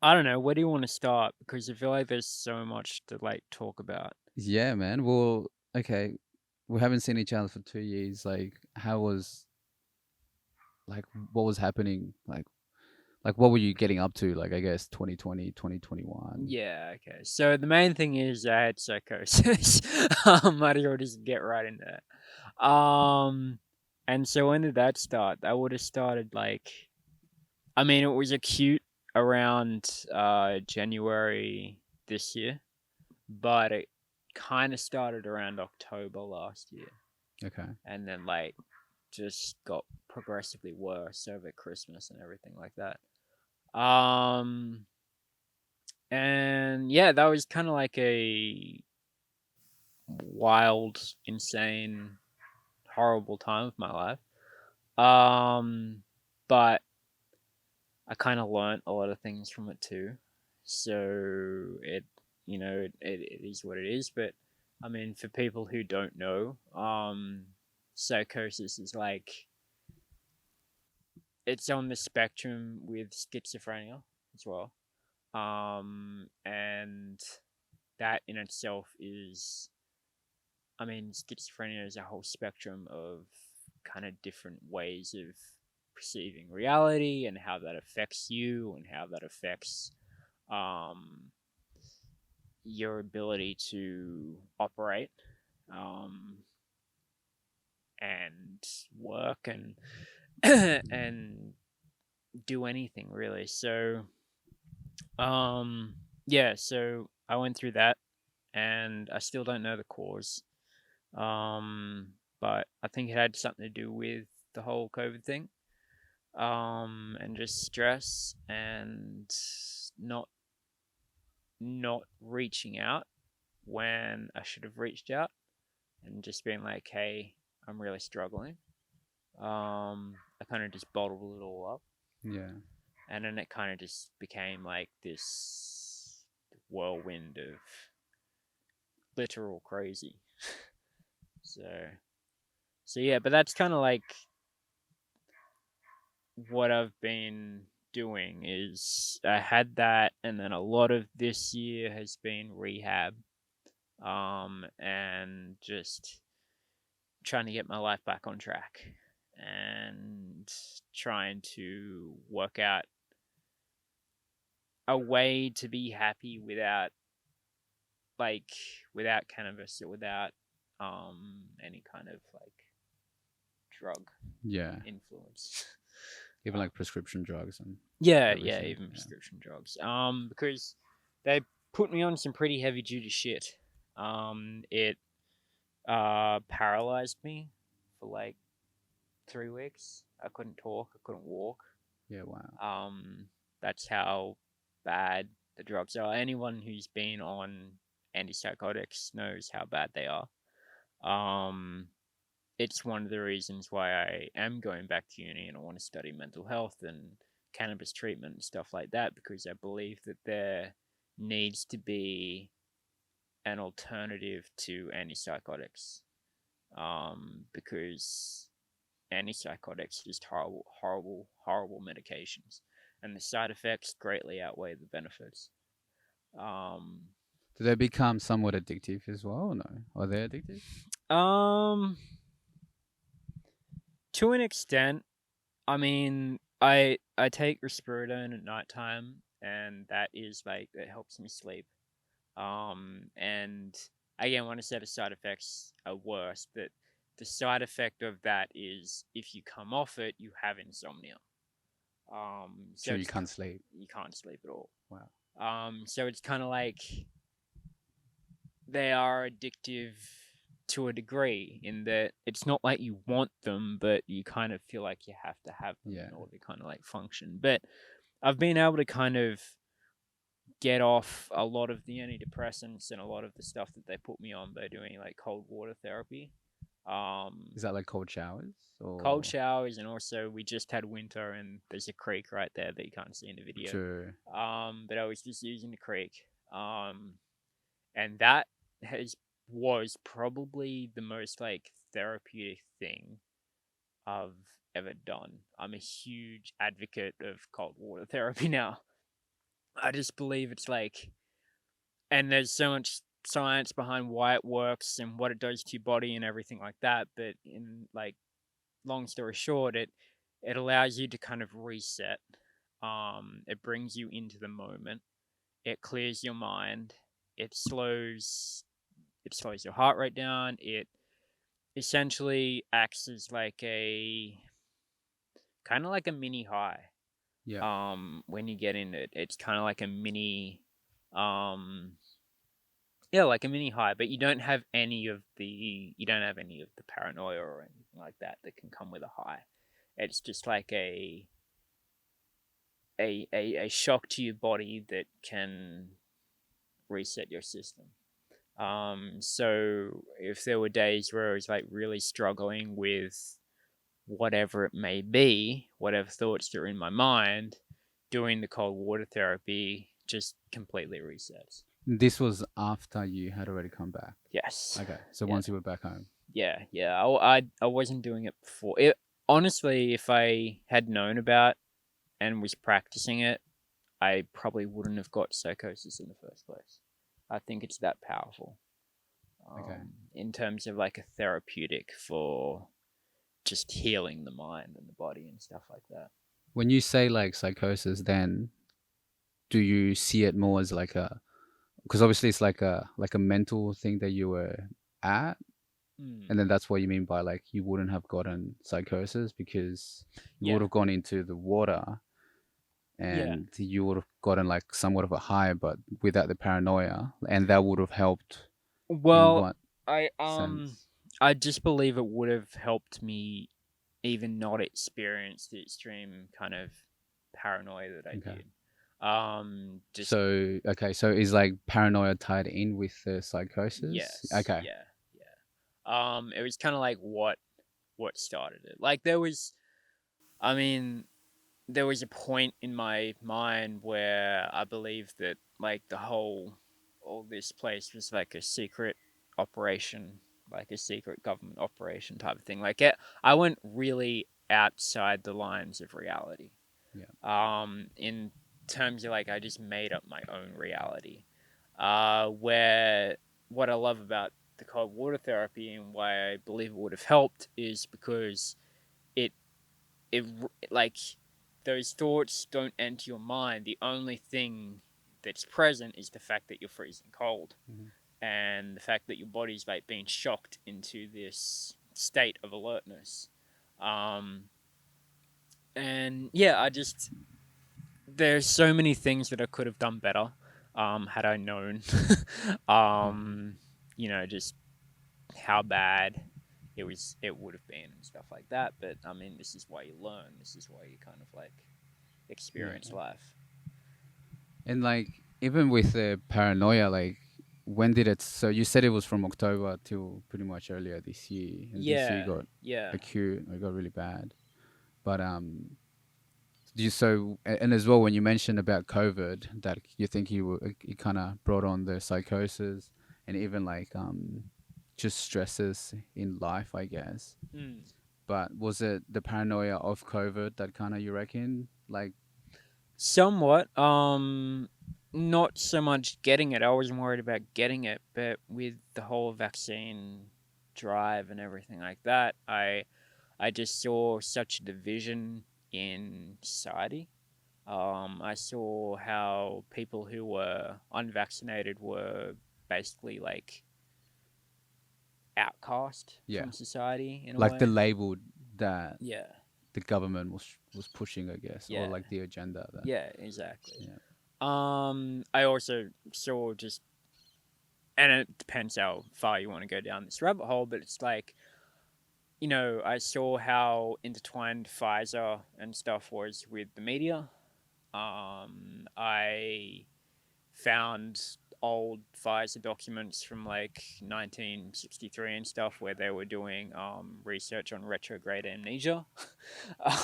I don't know. Where do you want to start? Because I feel like there's so much to like talk about. Yeah, man. Well, okay, we haven't seen each other for 2 years. Like, how was what was happening? Like what were you getting up to? Like, I guess 2020, 2021. Yeah, okay. So the main thing is I had psychosis. Might as well just get right into that. And so when did that start? That would have started like, I mean, it was acute around January this year, but it kind of started around October last year, Okay. and then like just got progressively worse over Christmas and everything like that. Um, and yeah, that was kind of like a wild, insane, horrible time of my life. But I kind of learned a lot of things from it too. So it is what it is. But I mean, for people who don't know, psychosis is like it's on the spectrum with schizophrenia as well. And that in itself is, I mean, schizophrenia is a whole spectrum of kind of different ways of perceiving reality and how that affects you and how that affects um, your ability to operate um, and work and and do anything really. So um, yeah, so I went through that and I still don't know the cause. Um, but I think it had something to do with the whole COVID thing, and just stress and not not reaching out when I should have reached out, and just being like, "Hey, I'm really struggling." I kind of just bottled it all up, Yeah. and then it kind of just became like this whirlwind of literal crazy. So, so yeah, but that's kind of like what I've been doing is I had that, and then a lot of this year has been rehab, and just trying to get my life back on track, and trying to work out a way to be happy without like without cannabis or without any kind of like drug Yeah. influence. Even Uh, like prescription drugs and Yeah, yeah, everything. even Yeah. prescription drugs. Because they put me on some pretty heavy duty shit. It paralyzed me for like 3 weeks. I couldn't talk. I couldn't walk. Yeah. Wow. That's how bad the drugs are. Anyone who's been on antipsychotics knows how bad they are. Um, it's one of the reasons why I am going back to uni and I want to study mental health and cannabis treatment and stuff like that, because I believe that there needs to be an alternative to antipsychotics. Because antipsychotics are just horrible, horrible, horrible medications, and the side effects greatly outweigh the benefits. Um, Do they become somewhat addictive as well? Or no? Are they addictive? um, to an extent, I mean, I take risperidone at nighttime, and that is like it helps me sleep. And again, when I said the side effects are worse, but the side effect of that is if you come off it, you have insomnia. So So you it's can't sleep. you can't sleep at all. Wow. So it's kind of like they are addictive to a degree in that it's not like you want them, but you kind of feel like you have to have them Yeah. in order to kind of like function. But I've been able to kind of get off a lot of the antidepressants and a lot of the stuff that they put me on by doing like cold water therapy. Um, Is that like cold showers Cold or showers, and also we just had winter and there's a creek right there that you can't see in the video. true? But I was just using the creek. And that has was probably the most like therapeutic thing I've ever done. I'm a huge advocate of cold water therapy now. I just believe it's like, and there's so much science behind why it works and what it does to your body and everything like that. But in like, long story short, it allows you to kind of reset. It brings you into the moment. It clears your mind. It slows it slows your heart rate down. It essentially acts as like a kind of like a mini high. Yeah. When you get in it, it's kind of like a mini, um, yeah, like a mini high. But you don't have any of the paranoia or anything like that that can come with a high. It's just like a shock to your body that can reset your system. So if there were days where I was like really struggling with whatever it may be, whatever thoughts are in my mind, doing the cold water therapy just completely resets. This was after you had already come back. Yes. Okay. So Yeah. once you were back home. Yeah. I wasn't doing it before. Honestly, if I had known about and was practicing it, I probably wouldn't have got psychosis in the first place. I think it's that powerful, Okay. in terms of like a therapeutic for just healing the mind and the body and stuff like that. When you say like psychosis, then do you see it more as like a, because obviously it's like a mental thing that you were at, Mm. and then that's what you mean by like you wouldn't have gotten psychosis because you would Yeah. have gone into the water Yeah. and you would have gotten like somewhat of a high, but without the paranoia, and that would have helped in Well, what I sense? I just believe it would have helped me even not experience the extreme kind of paranoia that I Okay. did. Just So okay, so is like paranoia tied in with the psychosis? yes, Okay. yeah, yeah. It was kind of like what started it. Like I mean, there was a point in my mind where I believed that like all this place was like a secret operation, like a secret government operation type of thing. I went really outside the lines of reality. Yeah. In terms of like I just made up my own reality. Where what I love about the cold water therapy and why I believe it would have helped is because it it like those thoughts don't enter your mind. The only thing that's present is the fact that you're freezing cold Mhm. and the fact that your body's like being shocked into this state of alertness. Um, and yeah, I just there's so many things that I could have done better, had I known. Mhm. um, just how bad it would have been and stuff like that. But I mean, this is why you learn. This is why you kind of like Yeah. experience life. And like even with the paranoia, like when did it? So you said it was from October till pretty much earlier this year, and this year you Yeah, got yeah. acute, it got really bad. But do you and as well when you mentioned about COVID, that you think you kind of brought on the psychosis and even like just stresses in life, I guess. Mm. But was it the paranoia of COVID that kind of you reckon like? Somewhat. Not so much getting it. I wasn't worried about getting it, but with the whole vaccine drive and everything like that, I just saw such a division in society. I saw how people who were unvaccinated were basically like outcast Yeah, from society in a like the way. label that Yeah, the government was pushing, I guess, or yeah, like the agenda that. yeah, exactly. Yeah. I also saw just, and it depends how far you want to go down this rabbit hole, but it's like, I saw how intertwined Pfizer and stuff was with the media. I found old Pfizer documents from like 1963 and stuff where they were doing research on retrograde amnesia.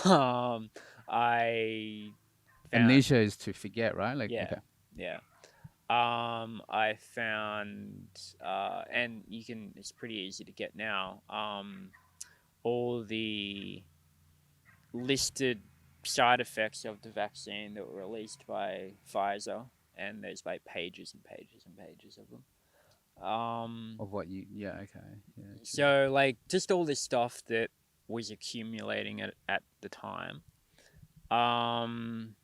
um, I found, Amnesia is to forget, right? Like, yeah, okay. yeah. I found, and it's pretty easy to get now. All the listed. side effects of the vaccine that were released by Pfizer, and there's like pages and pages and pages of them. Of what you? Yeah. Okay. Yeah. True. So like just all this stuff that was accumulating at the time. Um,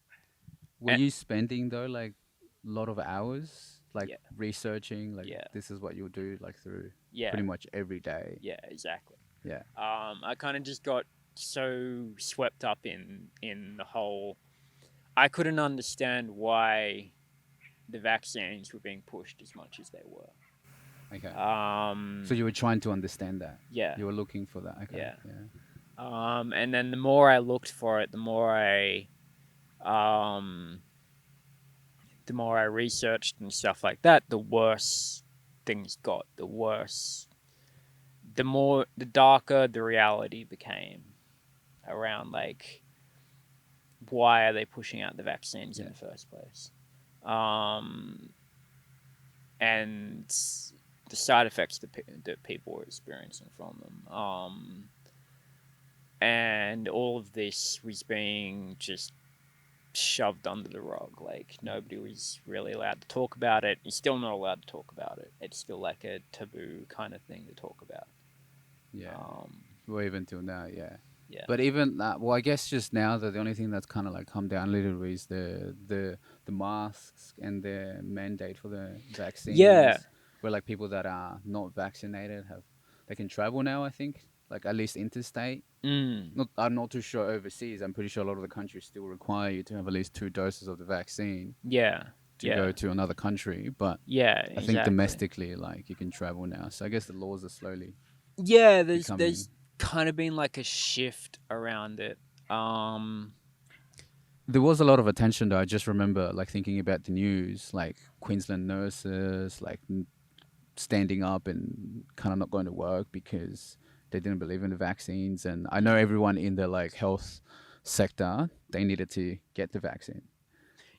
Were and, you spending though like a lot of hours like yeah, researching like yeah, this is what you'll do like through yeah, pretty much every day? yeah, exactly. Yeah. I kind of just got so swept up in the whole. I couldn't understand why the vaccines were being pushed as much as they were. Okay. So Um, you were trying to understand that. yeah, You were looking for that. Okay. yeah. Yeah. And then the more I looked for it, um, the more I researched and stuff like that, the worse things got. The darker the reality became around like why are they pushing out the vaccines in Yeah. the first place, um, and the side effects that people were experiencing from them. And all of this was being just shoved under the rug. Like nobody was really allowed to talk about it. You're still not allowed to talk about it. It's still like a taboo kind of thing to talk about. Yeah. Um, Well, even till now, yeah. yeah, But even that, well, I guess just now that the only thing that's kind of like come down a little is the masks and the mandate for the yeah, vaccines, where like people that are not vaccinated have they can travel now. I think like at least interstate. mm, Not, I'm not too sure overseas. I'm pretty sure a lot of the countries still require you to have at least 2 doses of the vaccine yeah, to yeah, go to another country. But yeah, I think exactly. domestically, like you can travel now. So I guess the laws are slowly Yeah, there's becoming. kind of been like a shift around it. Um, There was a lot of attention though. I just remember like thinking about the news, like Queensland nurses like standing up and kind of not going to work because they didn't believe in the vaccines. And I know everyone in the like health sector, they needed to get the vaccine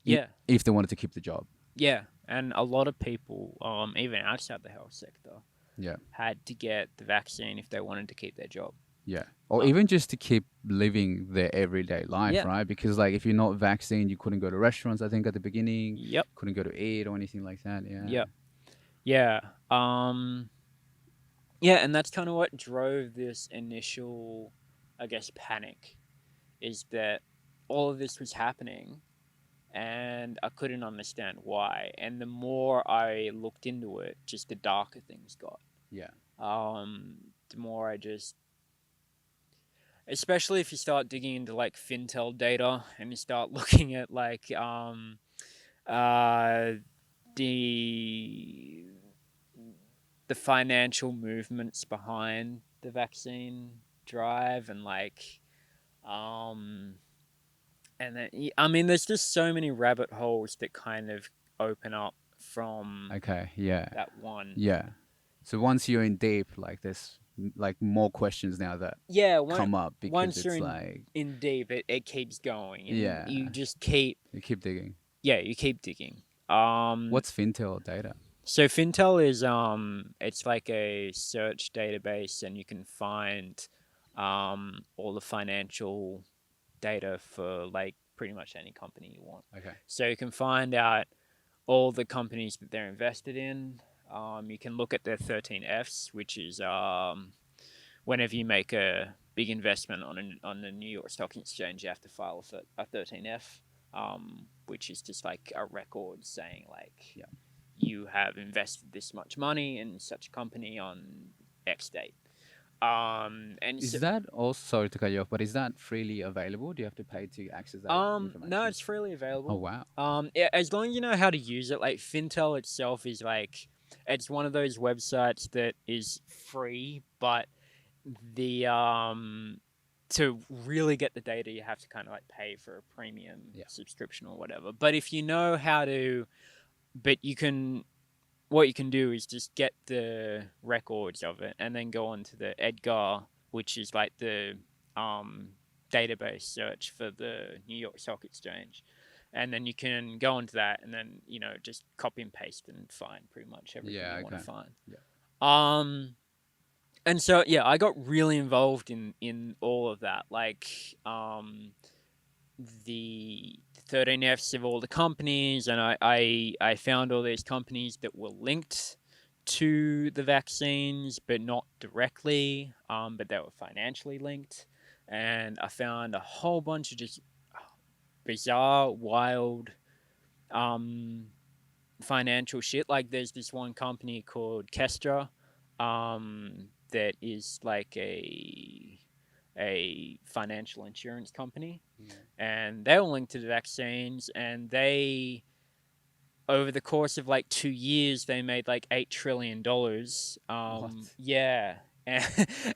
yeah, if they wanted to keep the job. yeah, and a lot of people, even outside the health sector, Yeah. had to get the vaccine if they wanted to keep their job. Yeah. Or Uh, even just to keep living their everyday life, yeah, right? Because like if you're not vaccinated, you couldn't go to restaurants, I think at the beginning, yep, couldn't go to eat or anything like that. Yeah. yep, yeah. Yeah, and that's kind of what drove this initial, I guess, panic. Is that all of this was happening, and I couldn't understand why. And the more I looked into it, just the darker things got. Yeah. The more I just, especially if you start digging into like Fintel data and you start looking at like uh, the the financial movements behind the vaccine drive and like um and then I mean there's just so many rabbit holes that kind of open up from Okay. Yeah. that one. Yeah. So once you're in deep, like there's like more questions now that Yeah, come up because once you're it's like, in deep, it keeps going, and you yeah, just keep, you keep digging. yeah, you keep digging. Um, What's Fintel data? so Fintel is it's like a search database, and you can find all the financial data for like pretty much any company you want. Okay. So you can find out all the companies that they're invested in. You can look at their 13 Fs, which is whenever you make a big investment on the New York Stock Exchange, you have to file a 13F, which is just like a record saying like Yeah. you have invested this much money in such a company on X date. And so, Is that also, sorry to cut you off, but is that freely available? Do you have to pay to access that no, information? it's freely Oh, available. wow. Yeah, as long as you know how to use it. Like Fintel itself is like, it's one of those websites that is free, but the to really get the data, you have to kind of like pay for a premium Yeah. subscription or whatever. But if you know how to, but you can, what you can do is just get the records of it and then go on to the Edgar, which is like the um, database search for the New York Stock Exchange. And then you can go into that and then, just copy and paste and find pretty much everything Yeah. you want Okay. to find. Yeah. Um, and so, yeah, I got really involved in all of that. Like, the 13Fs of all the companies, and I found all these companies that were linked to the vaccines, but not directly, but they were financially linked. And I found a whole bunch of just bizarre, wild, um, financial shit. Like there's this one company called Kestra, that is like a financial insurance company, and they were linked to the vaccines, and they over the course of like 2 years they made like $8 trillion. What? Yeah,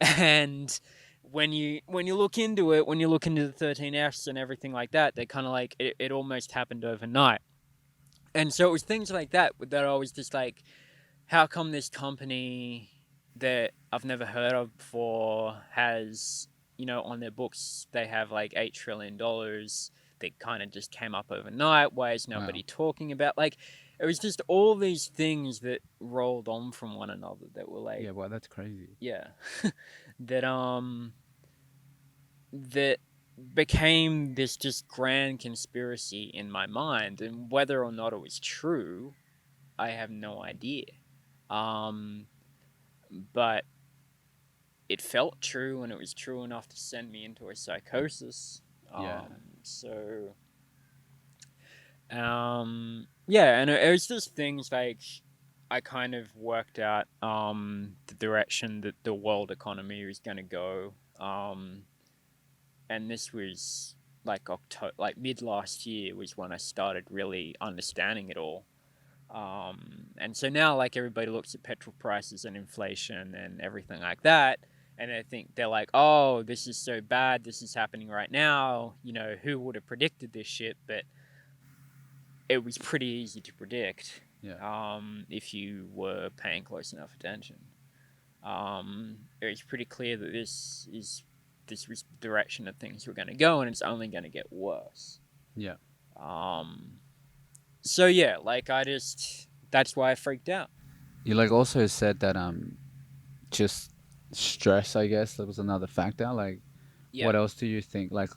and when you look into it, when you look into the 13Fs and everything like that, they kind of like it almost happened overnight. And so it was things like that I was just like, how come this company that I've never heard of before has, on their books they have like $8 trillion that kind of just came up overnight? Why is Wow. nobody talking about, like, it was just all these things that rolled on from one another that were like, Yeah, well, that's crazy. yeah, that that became this just grand conspiracy in my mind, and whether or not it was true, I have no idea. Um, but it felt true, and it was true enough to send me into a psychosis. Yeah. So yeah, and it was just things like I kind of worked out the direction that the world economy was going to go. And this was like October, like mid last year was when I started really understanding it all. And so now, like, everybody looks at petrol prices and inflation and everything like that, and they think, they're like, oh, this is so bad, this is happening right now. Who would have predicted this shit? But it was pretty easy to predict, Yeah. if you were paying close enough attention. It was pretty clear that this was the direction that things were going to go, and it's only going to get worse. Yeah. Um, so yeah, like that's why I freaked out. You like also said that just stress, I guess, that was another factor. Like, Yeah. what else do you think? Like,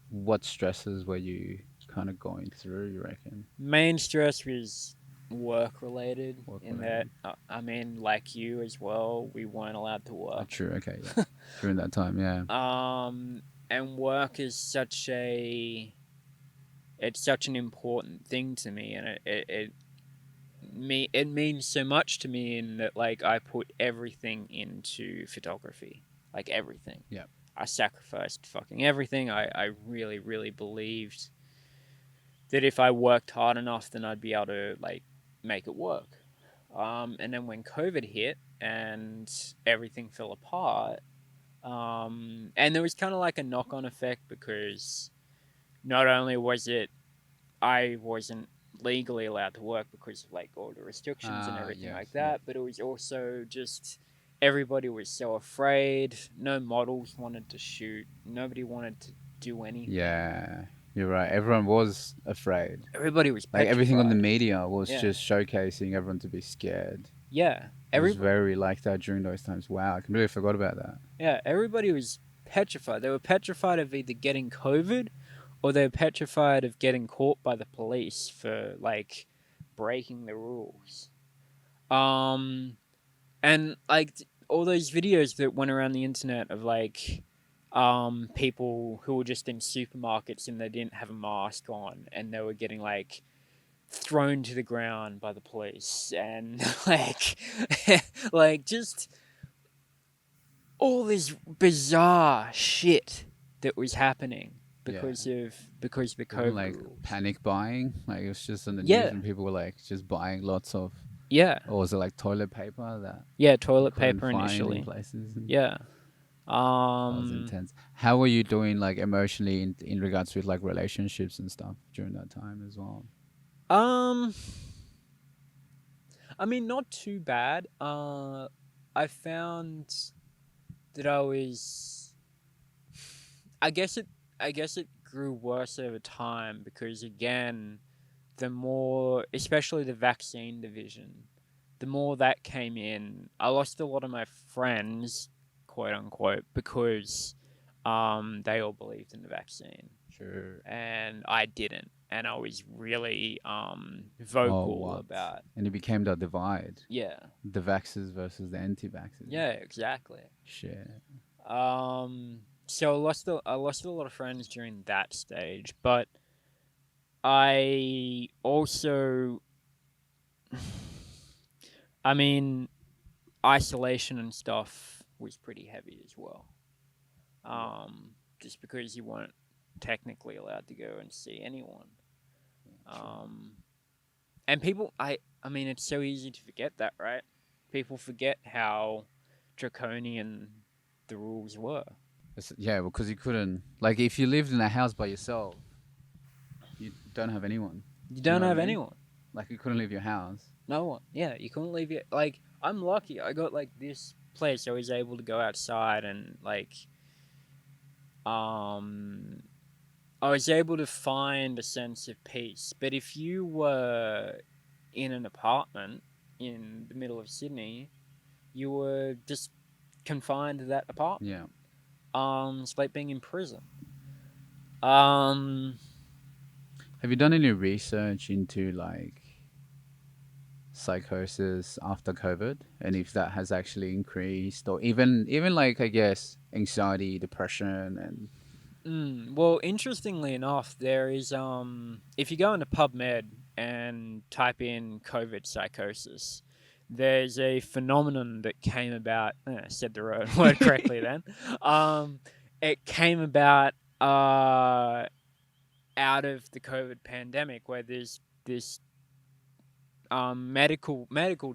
what stresses were you kind of going through, you reckon? Main stress was work related, Work in that, related? I mean, like you as well, we weren't allowed to Oh, work. true. Okay, yeah. During that time, yeah. And work is it's such an important thing to me, and it means so much to me, in that, like, I put everything into photography, like everything. Yeah. I sacrificed fucking everything. I really, really believed that if I worked hard enough, then I'd be able to, like, make it work. And then when COVID hit and everything fell apart, and there was kind of like a knock on effect, because not only was it I wasn't legally allowed to work because of, like, all the restrictions and everything Yes, like yeah. that, but it was also just everybody was so afraid. No models wanted to shoot. Nobody wanted to do anything. Yeah, you're right. Everyone was afraid. Everybody was Like everything on the petrified. media was Yeah. just showcasing everyone to be scared. Yeah. It was very like that during those times. Wow, I completely forgot about that. Yeah, everybody was petrified. They were petrified of either getting COVID, or they were petrified of getting caught by the police for, like, breaking the rules. Um, and, like, all those videos that went around the internet of, like, people who were just in supermarkets and they didn't have a mask on, and they were getting, like, thrown to the ground by the police, and like like, just all this bizarre shit that was happening Yeah. because of the Even COVID like rules. panic buying, like it was just on the news Yeah, and people were like just buying lots of, yeah, or was it like toilet paper that yeah. you Toilet couldn't paper find in initially. places? And Yeah. that was Um. intense. How were you doing like emotionally in regards with like relationships and stuff during that time as well? Um. I mean, not too bad. I found that I was. I guess it. I guess it grew worse over time, because, again, the more, especially the vaccine division, the more that came in, I lost a lot of my friends, quote unquote, because they all believed in the vaccine. Sure. and I didn't, and I was really Oh, vocal what? about. And it became the divide, Yeah, the vaxxers versus the anti-vaxxers. yeah, exactly. Shit. So I lost a lot of friends during that stage, but I also, I mean, isolation and stuff was pretty heavy as well. Yeah. Just because you weren't technically allowed to go and see anyone. True. Um, and people, I mean, it's so easy to forget that, right? People forget how draconian the rules were. Yeah, because you couldn't, like, if you lived in a house by yourself, you don't have anyone. You Do you don't know what I have mean? anyone. Like, you couldn't leave your house. No one. Yeah, you couldn't leave it. Like, I'm lucky. I got like this place. I was able to go outside and like, um, I was able to find a sense of peace. But if you were in an apartment in the middle of Sydney, you were just confined to that apartment. Yeah. It's like being in prison. Um, Have you done any research into like psychosis after COVID, and if that has actually increased, or even like I guess anxiety, depression, and well, interestingly enough, there is if you go into PubMed and type in COVID psychosis, there's a phenomenon that came about. I said the word correctly then. Um, it came about out of the COVID pandemic, where there's this medical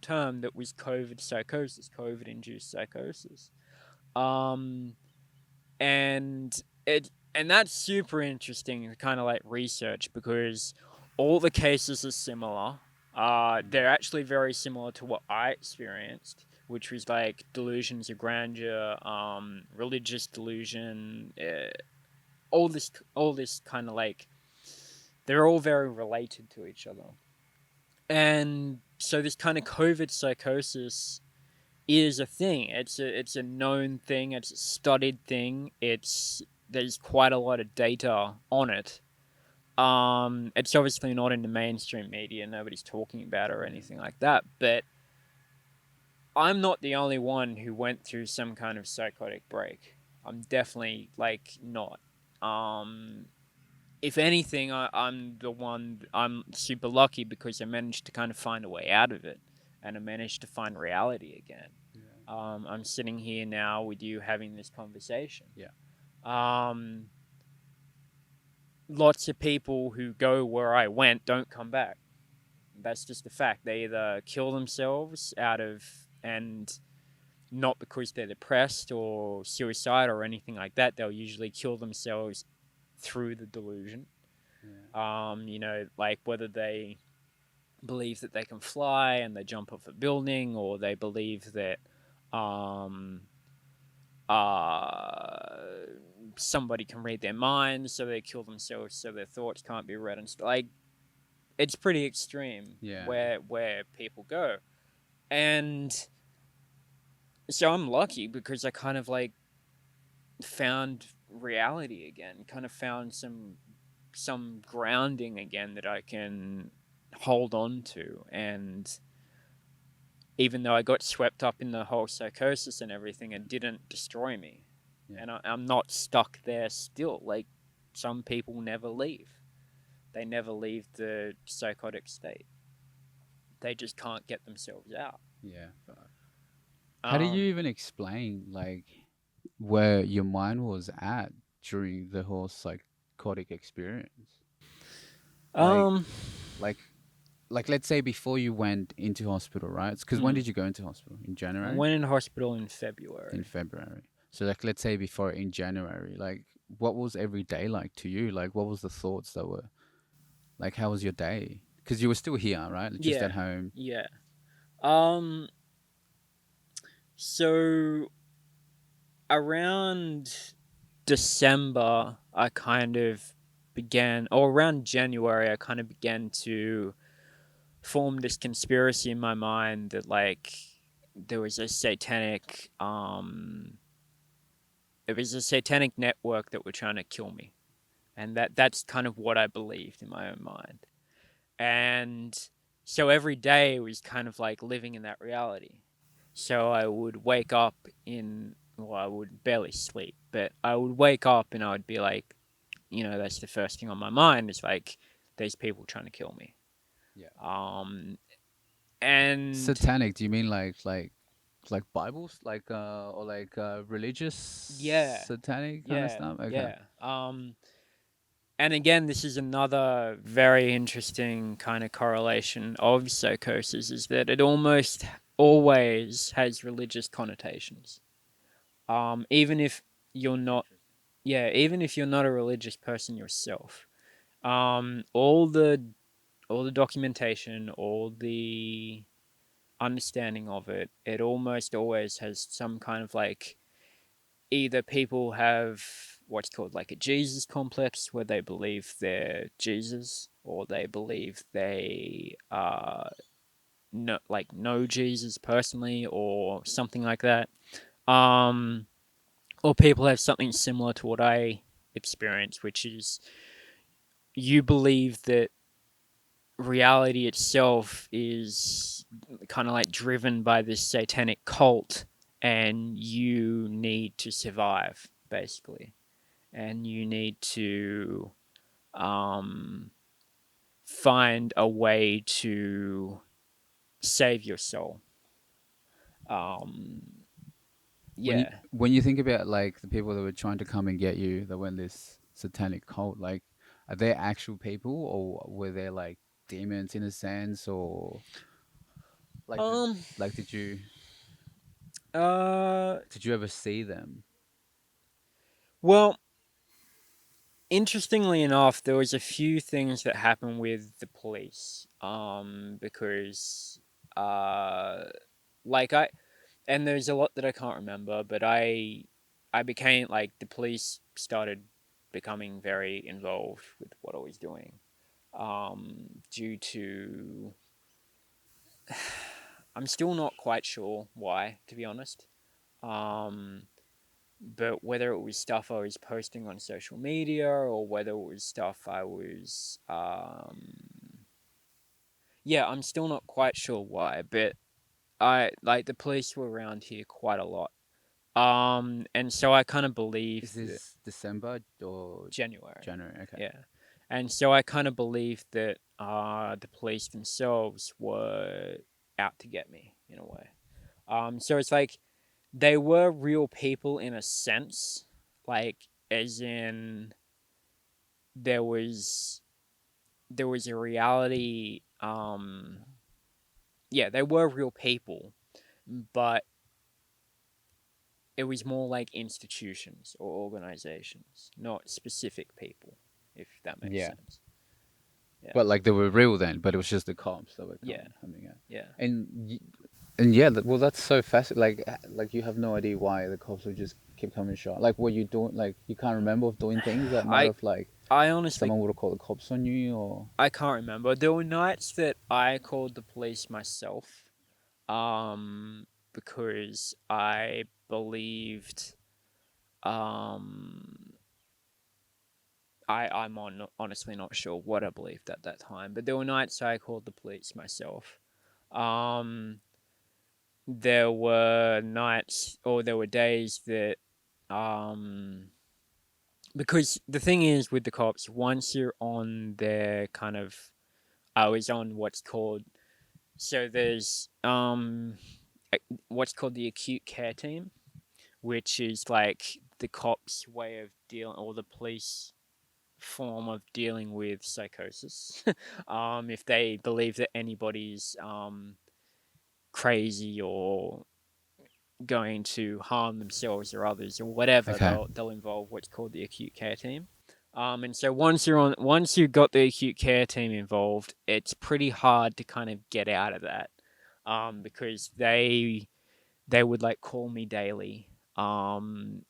term that was COVID psychosis, COVID induced psychosis. Um, and that's super interesting to kind of like research because all the cases are similar. They're actually very similar to what I experienced, which was like delusions of grandeur, religious delusion, all this kind of like they're all very related to each other. And so this kind of COVID psychosis is a thing. It's a known thing. It's a studied thing. There's quite a lot of data on it. It's obviously not in the mainstream media. Nobody's talking about it or anything like that. But I'm not the only one who went through some kind of psychotic break. I'm definitely like not. Um, if anything, I'm the one. I'm super lucky because I managed to kind of find a way out of it, and I managed to find reality again. yeah, I'm sitting here now with you having this conversation. yeah, Um, Lots of people who go where I went don't come back. That's just a fact. They either kill themselves out of, and not because they're depressed or suicide or anything like that. They'll usually kill themselves through the delusion. yeah, Like whether they believe that they can fly and they jump off a building, or they believe that um, uh, somebody can read their minds, so they kill themselves, so their thoughts can't be read, and like it's pretty extreme yeah, where people go, and so I'm lucky because I kind of like found reality again, kind of found some grounding again that I can hold on to, and even though I got swept up in the whole psychosis and everything, it didn't destroy me. yeah, And I'm not stuck there still. Like, some people never leave. They never leave the psychotic state. They just can't get themselves out. yeah. How do you Um, even explain like where your mind was at during the whole psychotic experience? Like, um, like, like, let's say before you went into hospital, right? Because when mm, did you go into hospital? In I January? went in hospital in In February. February. So, like, let's say before in January, like, what was every day like to you? Like, what was the thoughts that were like? How was your day? Because you were still here, right? Just Yeah, at home. yeah. Um, so around December, I kind of began, or around January, I kind of began to form this conspiracy in my mind that like there was a satanic, there was a satanic network that were trying to kill me. and that's kind of what I believed in my own mind. And so every day was kind of like living in that reality. So I would wake up in, well, I would barely sleep, but I would wake up and I would be like, that's the first thing on my mind is like, there's people trying to kill me. Yeah. Um, and Satanic? Do you mean like Bibles, or like religious yeah, satanic kind of yeah, stuff? Okay. yeah. And again, this is another very interesting kind of correlation of psychosis is that it almost always has religious connotations. Even if you're not, yeah, even if you're not a religious person yourself, all the documentation, all the understanding of it, it almost always has some kind of like either people have what's called like a Jesus complex where they believe they're Jesus or they believe they know Jesus personally or something like that. Um, or people have something similar to what I experienced, which is you believe that reality itself is kind of like driven by this satanic cult and you need to survive basically and you need to um, find a way to save your soul. um, When you yeah. when you think about like the people that were trying to come and get you, that went this satanic cult, like, are they actual people or were they like demons in a sense, or like um like uh did you ever see them? well, interestingly enough, there was a few things that happened with the police. Because uh, like I and there's a lot that I can't remember, but I became like the police started becoming very involved with what I was doing. Due to I'm still not quite sure why, to be honest. Um, but whether it was stuff I was posting on social media or whether it was stuff I was, yeah, I'm still not quite sure why. But I like the police were around here quite a lot. And so I kind of Is believed that this December or January, January? Okay. yeah, and so I kind of believed that the police themselves were out to get me in a way. So it's like they were real people in a sense, like as in there was there was a reality. Yeah, they were real people, but it was more like institutions or organizations, not specific people, if that makes Yeah. sense. Yeah, But like they were real then, but it was just the cops that were yeah, coming out. yeah. And and yeah, well, that's so fascinating. Like you have no idea why the cops would just keep coming shot. Like, were you doing, like, you can't remember of doing things that might I have, like, I honestly someone would have called the cops on you, or I can't remember. There were nights that I called the police myself, um, because I believed, um, honestly not sure what I believed at that time, but there were nights I called the police myself. Um, there were nights or there were days that, um, because the thing is with the cops, once you're on their kind of, I was on what's called, so there's what's called the Acute Care Team, which is like the cops' way of dealing, or the police form of dealing with psychosis. If they believe that anybody's crazy or going to harm themselves or others or whatever, okay. they'll involve what's called the Acute Care Team. And so once you've got the Acute Care Team involved, it's pretty hard to kind of get out of that, because they would like call me daily. And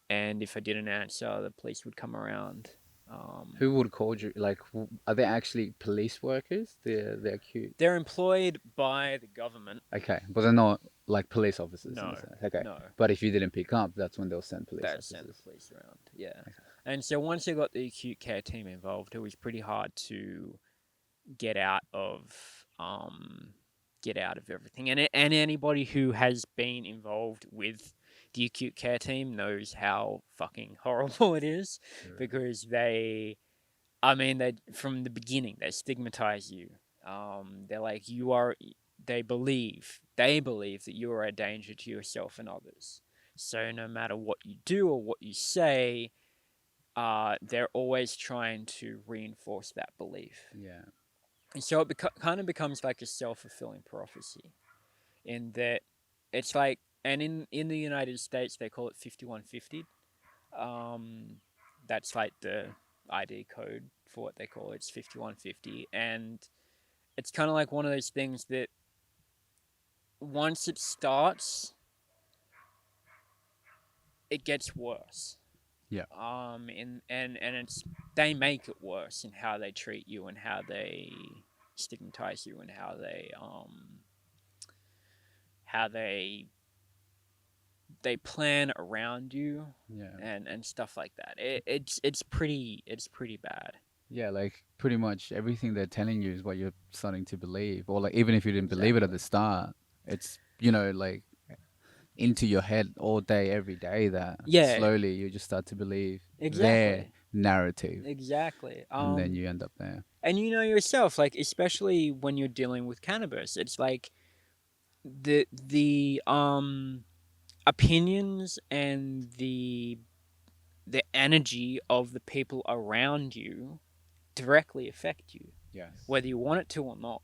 if I didn't answer, the police would come around. Um, Who would call you? Like, are they actually police workers? They're cute. they're employed by the government. Okay, but they're not like police officers in a No, sense. Okay, no, but if you didn't pick up, that's when they'll send police they send the officers. police around. Yeah. And so once they got the acute care team involved, it was pretty hard to get out of get out of everything. And anybody who has been involved with the acute care team knows how fucking horrible it is, Sure. because I mean, they from the beginning they stigmatize you. They're like you are. They believe that you are a danger to yourself and others. So no matter what you do or what you say, they're always trying to reinforce that belief. Yeah. And so it kind of becomes like a self fulfilling prophecy, in that it's like, and in the United States they call it 5150. Um, that's like the ID code for what they call it. It's 5150, and it's kind of like one of those things that once it starts, it gets worse. Yeah. And it's they make it worse in how they treat you and how they stigmatize you and how they plan around you Yeah. and stuff like that. It's pretty bad. Yeah, like pretty much everything they're telling you is what you're starting to believe, or like even if you didn't believe it at Exactly. the start, it's like into your head all day, every day, that Yeah, slowly you just start to believe their exactly. narrative, Exactly. and then you end up there. And you know yourself, like especially when you're dealing with cannabis, it's like the opinions and the energy of the people around you directly affect you, Yes, whether you want it to or not.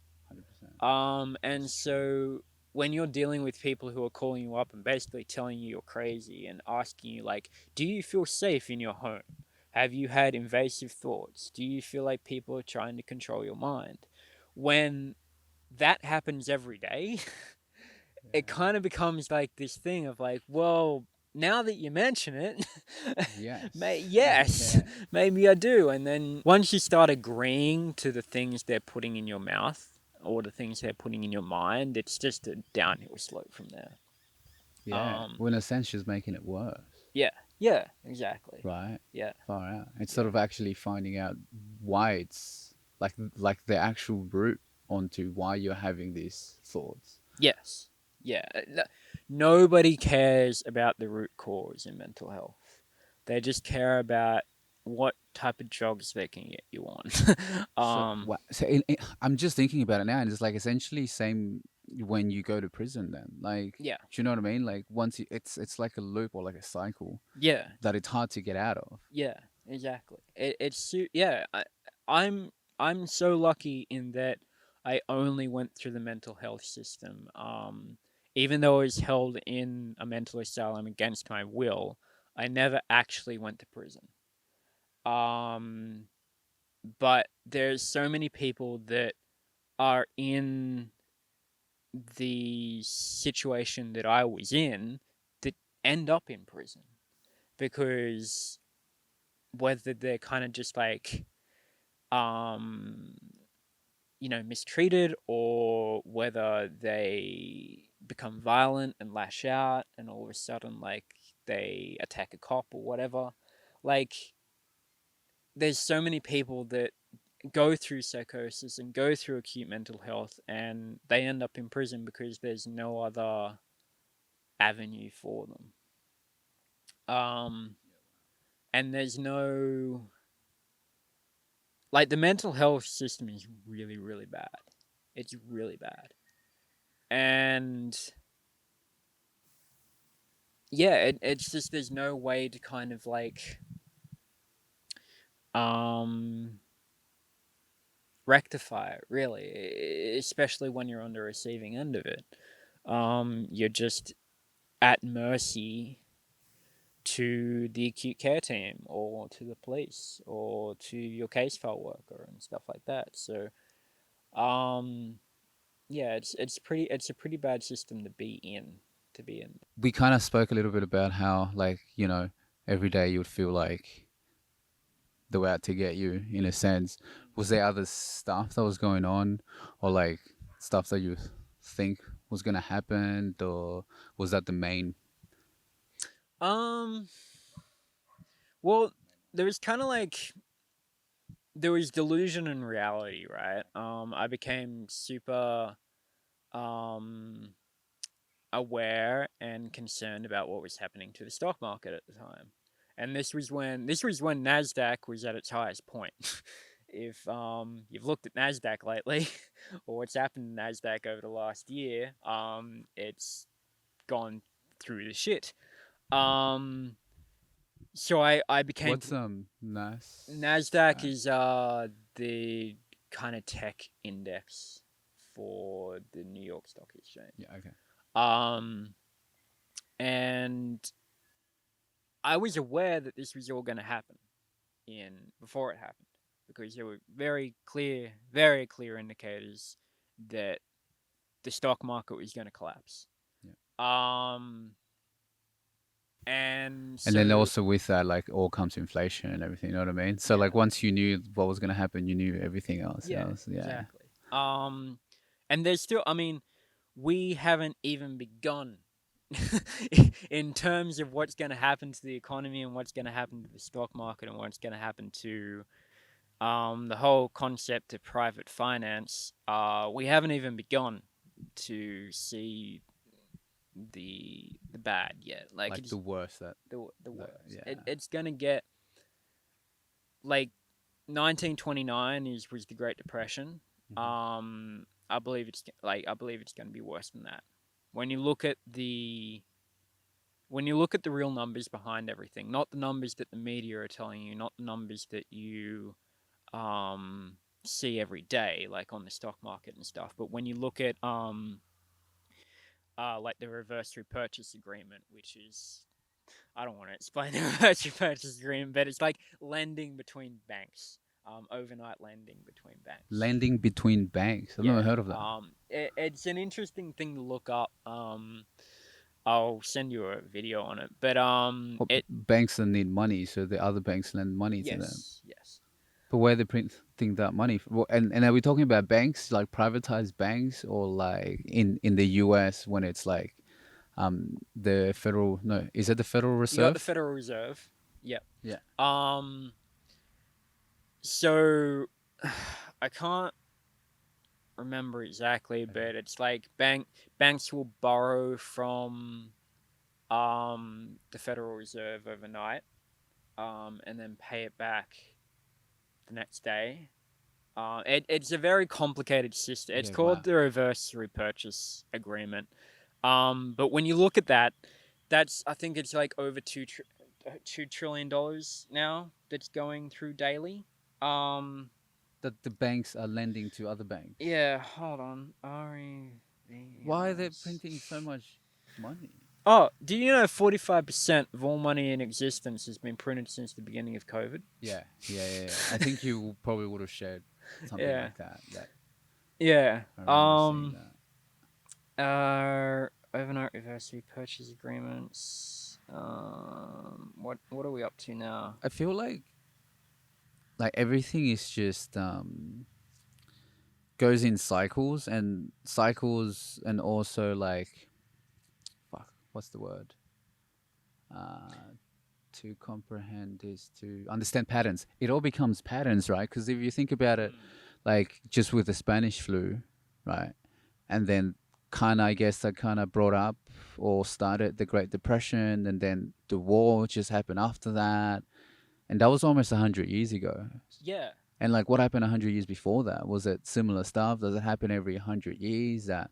100%. And It's true. so when you're dealing with people who are calling you up and basically telling you you're crazy and asking you like, do you feel safe in your home? Have you had invasive thoughts? Do you feel like people are trying to control your mind? When that happens every day, it kind of becomes like this thing of like, well, now that you mention it, Yes. yes, Yeah. maybe I do. And then once you start agreeing to the things they're putting in your mouth or the things they're putting in your mind, it's just a downhill slope from there. Yeah. Um, Well, in a sense, she's making it worse, yeah, yeah, exactly. right? Yeah, Far out. It's sort yeah. of actually finding out why it's like the actual root onto why you're having these thoughts. Yes. Yeah. Nobody cares about the root cause in mental health. They just care about what type of drugs they can get you on. So, um, I'm just thinking about it now, and it's like essentially same when you go to prison. Then, like, yeah. do you know what I mean? Like, once it's like a loop or like a cycle Yeah. that it's hard to get out of. Yeah. Exactly. Yeah. I'm I'm so lucky in that I only went through the mental health system. Even though I was held in a mental asylum against my will, I never actually went to prison. Um, but there's so many people that are in the situation that I was in that end up in prison, because whether they're kind of just like um mistreated, or whether they become violent and lash out and all of a sudden like they attack a cop or whatever. Like there's so many people that go through psychosis and go through acute mental health, and they end up in prison because there's no other avenue for them. Um, and there's no, like, the mental health system is really, really bad. It's really bad. And yeah, it's just there's no way to kind of like um rectify it, really, especially when you're on the receiving end of it. You're just at mercy to the acute care team or to the police or to your case file worker and stuff like that. So, um, yeah, it's a pretty bad system to be in. To be in. We kind of spoke a little bit about how, like, every day you would feel like they were out to get you, in a sense. Was there other stuff that was going on, or like stuff that you think was gonna happen, or was that the main? Um, well, there was kind of like there was delusion and reality, right? I became super um aware and concerned about what was happening to the stock market at the time. And this was when Nasdaq was at its highest point. If you've looked at Nasdaq lately, or what's happened to Nasdaq over the last year, it's gone through the shit. Um, so I became What's nice? Nasdaq is the kind of tech index for the New York Stock Exchange. Yeah. Okay. Um, and I was aware that this was all going to happen in before it happened because there were very clear indicators that the stock market was going to collapse. Yeah. Um, and And then so also with that, like all comes inflation and everything. You know what I mean? So yeah, like once you knew what was gonna happen, you knew everything else. yeah, Yeah. exactly. And there's still, I mean, we haven't even begun in terms of what's going to happen to the economy and what's going to happen to the stock market and what's going to happen to the whole concept of private finance. We haven't even begun to see the bad yet. Like Like the it's worst that the that worst. yeah. It's gonna get like 1929 was the Great Depression. Hmm. I believe it's going to be worse than that. When you look at the when you look at the real numbers behind everything, not the numbers that the media are telling you, not the numbers that you um, see every day, like on the stock market and stuff, but when you look at like the reverse repurchase agreement, which is I don't want to explain the reverse repurchase agreement, but it's like lending between banks, overnight lending between banks. Lending between banks. I've never Yeah, heard of that. it's an interesting thing to look up. I'll send you a video on it, but Well, it banks that need money, so the other banks lend money to them. yes, yes, But where they printing that money? Well, and are we talking about banks like privatized banks or like in the U.S. when it's like the federal no is it the Federal you got the Reserve? Federal Reserve. Yep. Yeah. Um, so I can't remember exactly, Okay. but it's like banks will borrow from the Federal Reserve overnight, and then pay it back the next day. It's a very complicated system. It's Yeah. called Wow. the Reverse Repurchase Agreement. But when you look at that, that's I think it's like over $2 trillion now that's going through daily. Um, That the banks are lending to other banks. yeah, hold on. REVS. Why are they printing so much money? Oh, do you know 45% of all money in existence has been printed since the beginning of COVID? Yeah. I think you probably would have shared something Yeah, like that. That yeah. I remember seeing that. Overnight reverse repurchase agreements. What are we up to now? I feel like everything is just goes in cycles and also like fuck what's the word uh to comprehend is to understand patterns. It all becomes patterns, right? Because if you think about it, Mm. like just with the Spanish flu, right? And then kind of, I guess, that kind of brought up or started the Great Depression, and then the war just happened after that, and that was almost 100 years ago. Yeah, And like, what happened 100 years before that? Was it similar stuff? Does it happen every 100 years that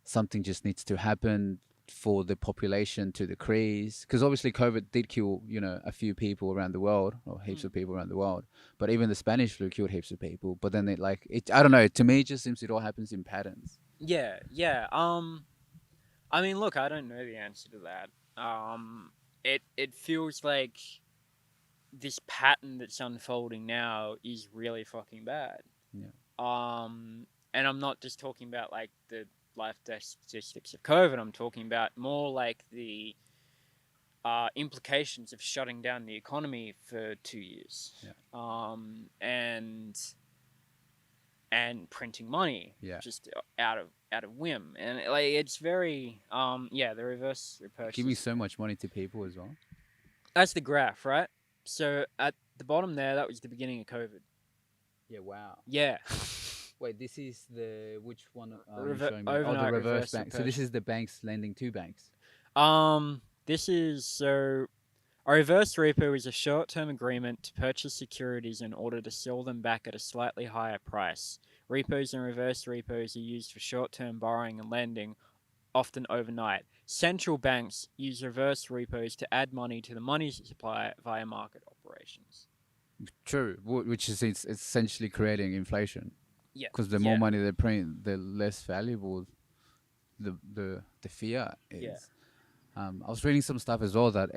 something just needs to happen for the population to decrease? Because obviously COVID did kill, a few people around the world, or heaps mm. of people around the world. But even the Spanish flu killed heaps of people. But then I don't know, to me it just seems it all happens in patterns. Yeah, yeah. I mean, look, I don't know the answer to that. It feels like this pattern that's unfolding now is really fucking bad. Yeah. And I'm not just talking about like the life death statistics of COVID. I'm talking about more like the implications of shutting down the economy for 2 years, Yeah. and printing money Yeah. just out of whim, and like it's very the reverse Giving repurchase. so much money to people as well. That's the graph, right? So at the bottom there, that was the beginning of COVID. Yeah. Wow. Yeah. Wait, this is the which one are you showing me? Oh, the Overnight reverse reverse bank. So this repurchase. is the banks lending to banks. This is so a reverse repo is a short-term agreement to purchase securities in order to sell them back at a slightly higher price. Repos and reverse repos are used for short-term borrowing and lending, often overnight. Central banks use reverse repos to add money to the money supply via market operations. True, which is it's essentially creating inflation Yeah, because the more yeah, money they print, the less valuable the fiat yeah. is. I was reading some stuff as well that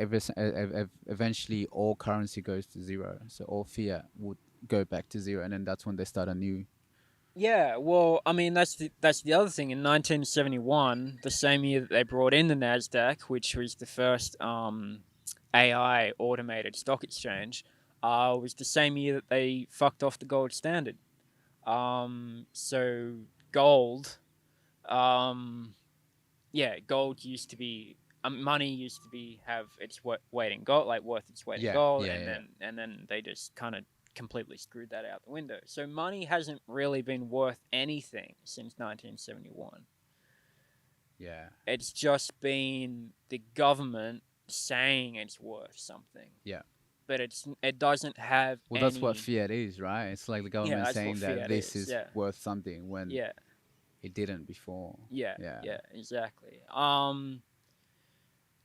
eventually all currency goes to zero, so all fiat would go back to zero, and then that's when they start a new. Yeah, well, I mean that's the other thing. In 1971, the same year that they brought in the Nasdaq, which was the first AI automated stock exchange, was the same year that they fucked off the gold standard. So gold, um, yeah, gold used to be money used to be have its weight in gold, like worth its weight in Yeah, gold, yeah, and yeah, then they just kind of completely screwed that out the window. So money hasn't really been worth anything since 1971. yeah, It's just been the government saying it's worth something, yeah. but it doesn't have Well, that's what any. fiat is, right? It's like the Yeah, government that's what saying that fiat this is. is Yeah, worth something when yeah, it didn't before. yeah, Yeah, yeah, exactly.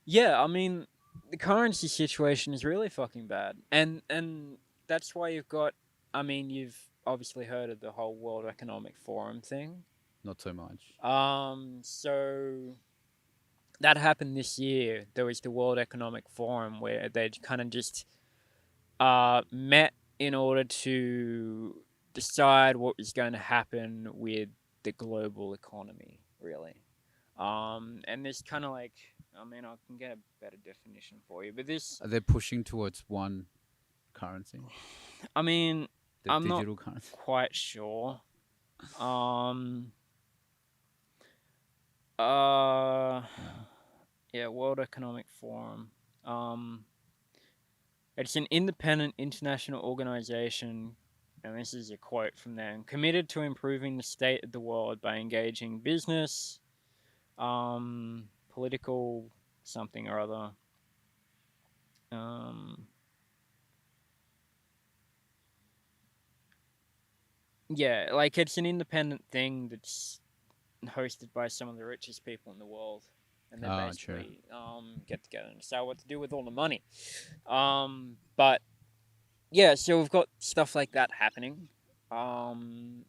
Yeah, I mean, the currency situation is really fucking bad, and that's why you've got. I mean, you've obviously heard of the whole World Economic Forum thing. not so much. So that happened this year. There was the World Economic Forum where they kind of just met in order to decide what was going to happen with the global economy, really. And this kind of like, I mean, I can get a better definition for you, but this, Are they pushing towards one currency, I mean, the I'm not digital currency? quite sure. Um, uh, Yeah. yeah, World Economic Forum. Um, it's an independent international organization, and this is a quote from them, committed to improving the state of the world by engaging business, political something or other. Um, yeah, like it's an independent thing that's hosted by some of the richest people in the world, and they Ah, true. basically get together and decide what to do with all the money. But yeah, so we've got stuff like that happening. Um,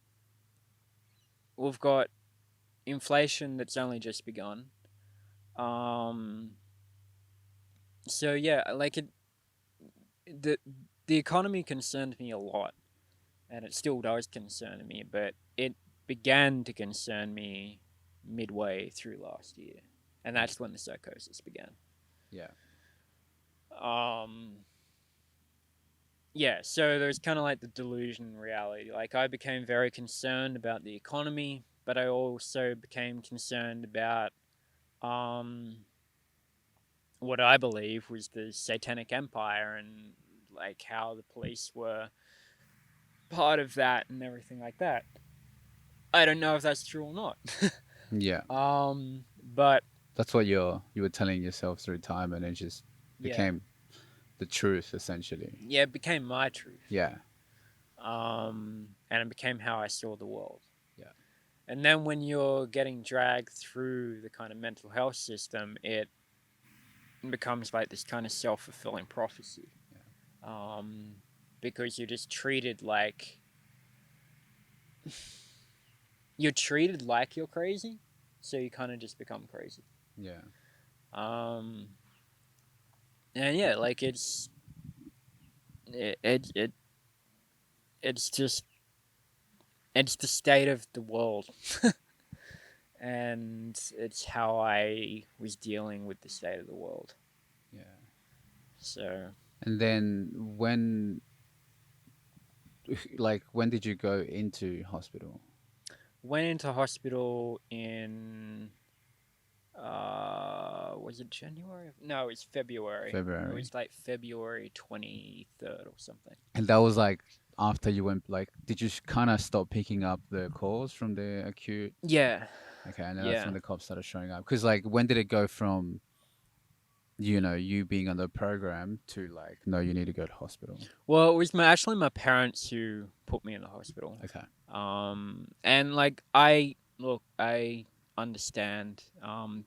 we've got inflation that's only just begun. Um, so yeah, like the the economy concerned me a lot, and it still does concern me, but it began to concern me midway through last year, and that's when the psychosis began. Yeah. Um, yeah, so there's kind of like the delusion reality. Like I became very concerned about the economy, but I also became concerned about um, what I believe was the satanic empire and like how the police were part of that and everything like that. I don't know if that's true or not. Yeah. But That's what you were telling yourself through time, and it just yeah, became the truth essentially. yeah, it became my truth. Yeah. And it became how I saw the world. Yeah. And then when you're getting dragged through the kind of mental health system, it becomes like this kind of self fulfilling prophecy. Um, because you're just treated like you're crazy, so you kind of just become crazy. Yeah. Um, and yeah, like it, it, it it's just it's the state of the world, and it's how I was dealing with the state of the world. Yeah. So And then when did you go into hospital? went into hospital in Was it January? No, it's February. It February. was like February 23rd or something. And that was like after you went, like, did you kind of stop picking up the calls from the acute? Yeah, Okay, and then that's yeah. when the cops started showing up. Because, like, when did it go from, you being on the program to, like, no, you need to go to hospital? Well, it was actually my parents who put me in the hospital. Okay. And like I understand.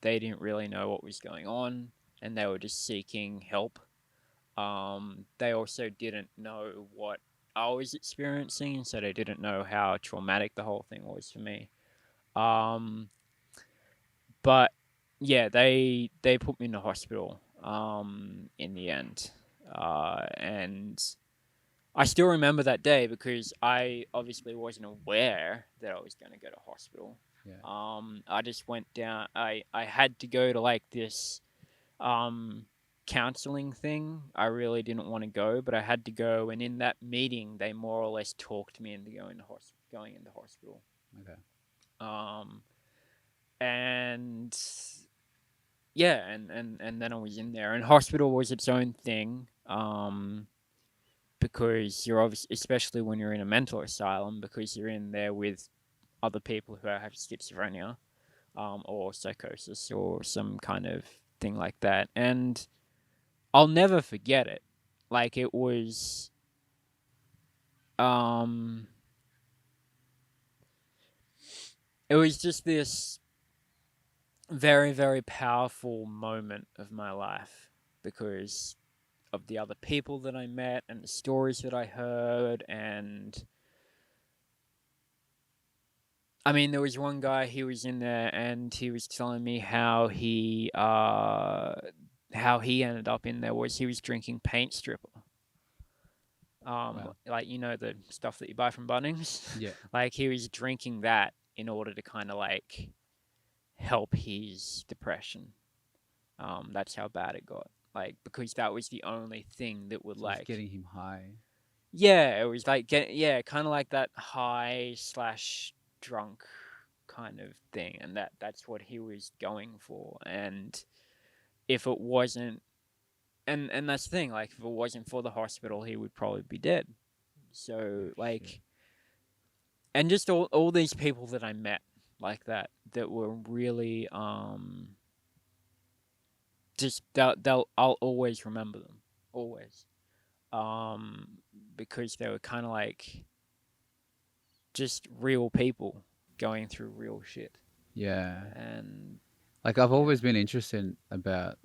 They didn't really know what was going on, and they were just seeking help. They also didn't know what I was experiencing, so they didn't know how traumatic the whole thing was for me. Um, but yeah, they put me in the hospital. In the end, and I still remember that day because I obviously wasn't aware that I was going to go to hospital. Yeah. I just went down. I had to go to like this um, counseling thing. I really didn't want to go, but I had to go. And in that meeting, they more or less talked me into going into hospital. Okay. Um, and yeah, and then I was in there. And hospital was its own thing. Because you're obviously, especially when you're in a mental asylum, because you're in there with other people who have schizophrenia, or psychosis, or some kind of thing like that. And I'll never forget it. Like um, it was just this very, very powerful moment of my life because of the other people that I met and the stories that I heard. And I mean, there was one guy, he was in there and he was telling me how he ended up in there was he was drinking paint stripper. Wow. Like, the stuff that you buy from Bunnings. Yeah. Like, he was drinking that in order to kind of like help his depression. That's how bad it got. Like, because that was the only thing that would So it's like, getting him high. yeah, it was like yeah, kind of like that high slash drunk kind of thing, and that's what he was going for. And if it wasn't, and that's the thing, like if it wasn't for the hospital, he would probably be dead. Oh, So shit. like, and just all these people that I met like that were really just I'll always remember them, always, um because they were kind of like just real people going through real shit. Yeah. And Like, I've yeah, always been interested about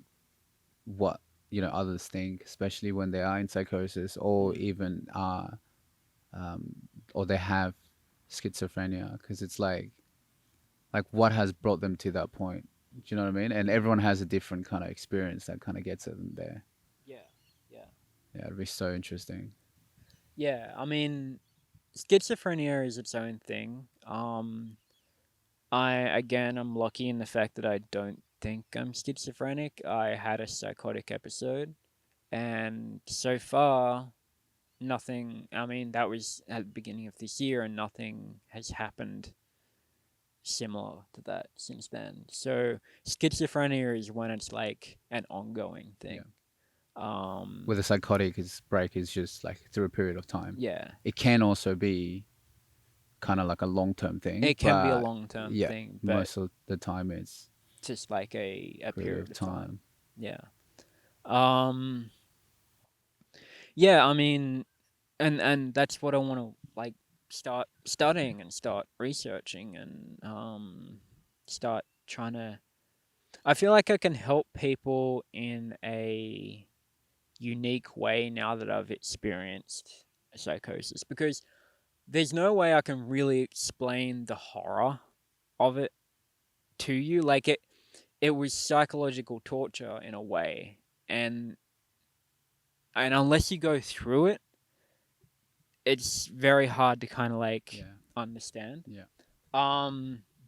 what, others think, especially when they are in psychosis or mm, even um, or they have schizophrenia, because it's like what has brought them to that point. Do you know what I mean? And everyone has a different kind of experience that kind of gets them there. yeah, yeah, Yeah, it'd be so interesting. yeah. I mean, schizophrenia is its own thing. I'm lucky in the fact that I don't think I'm schizophrenic. I had a psychotic episode, and so far, nothing. I mean, that was at the beginning of this year, and nothing has happened similar to that since then. So schizophrenia is when it's like an ongoing Yeah. thing. Um, With a psychotic, its break is just like through a period of time. yeah, It can also be kind of like a long term thing, it can be a but long term yeah, thing, but most of the time it's just like a period period of of time. time. Yeah. Um, yeah, I mean, and that's what I want to like start studying and start researching and start trying to. I feel like I can help people in a unique way now that I've experienced psychosis because there's no way I can really explain the horror of it to you. Like it was psychological torture in a way, and unless you go through it, it's very hard to kind of like Yeah, understand. yeah,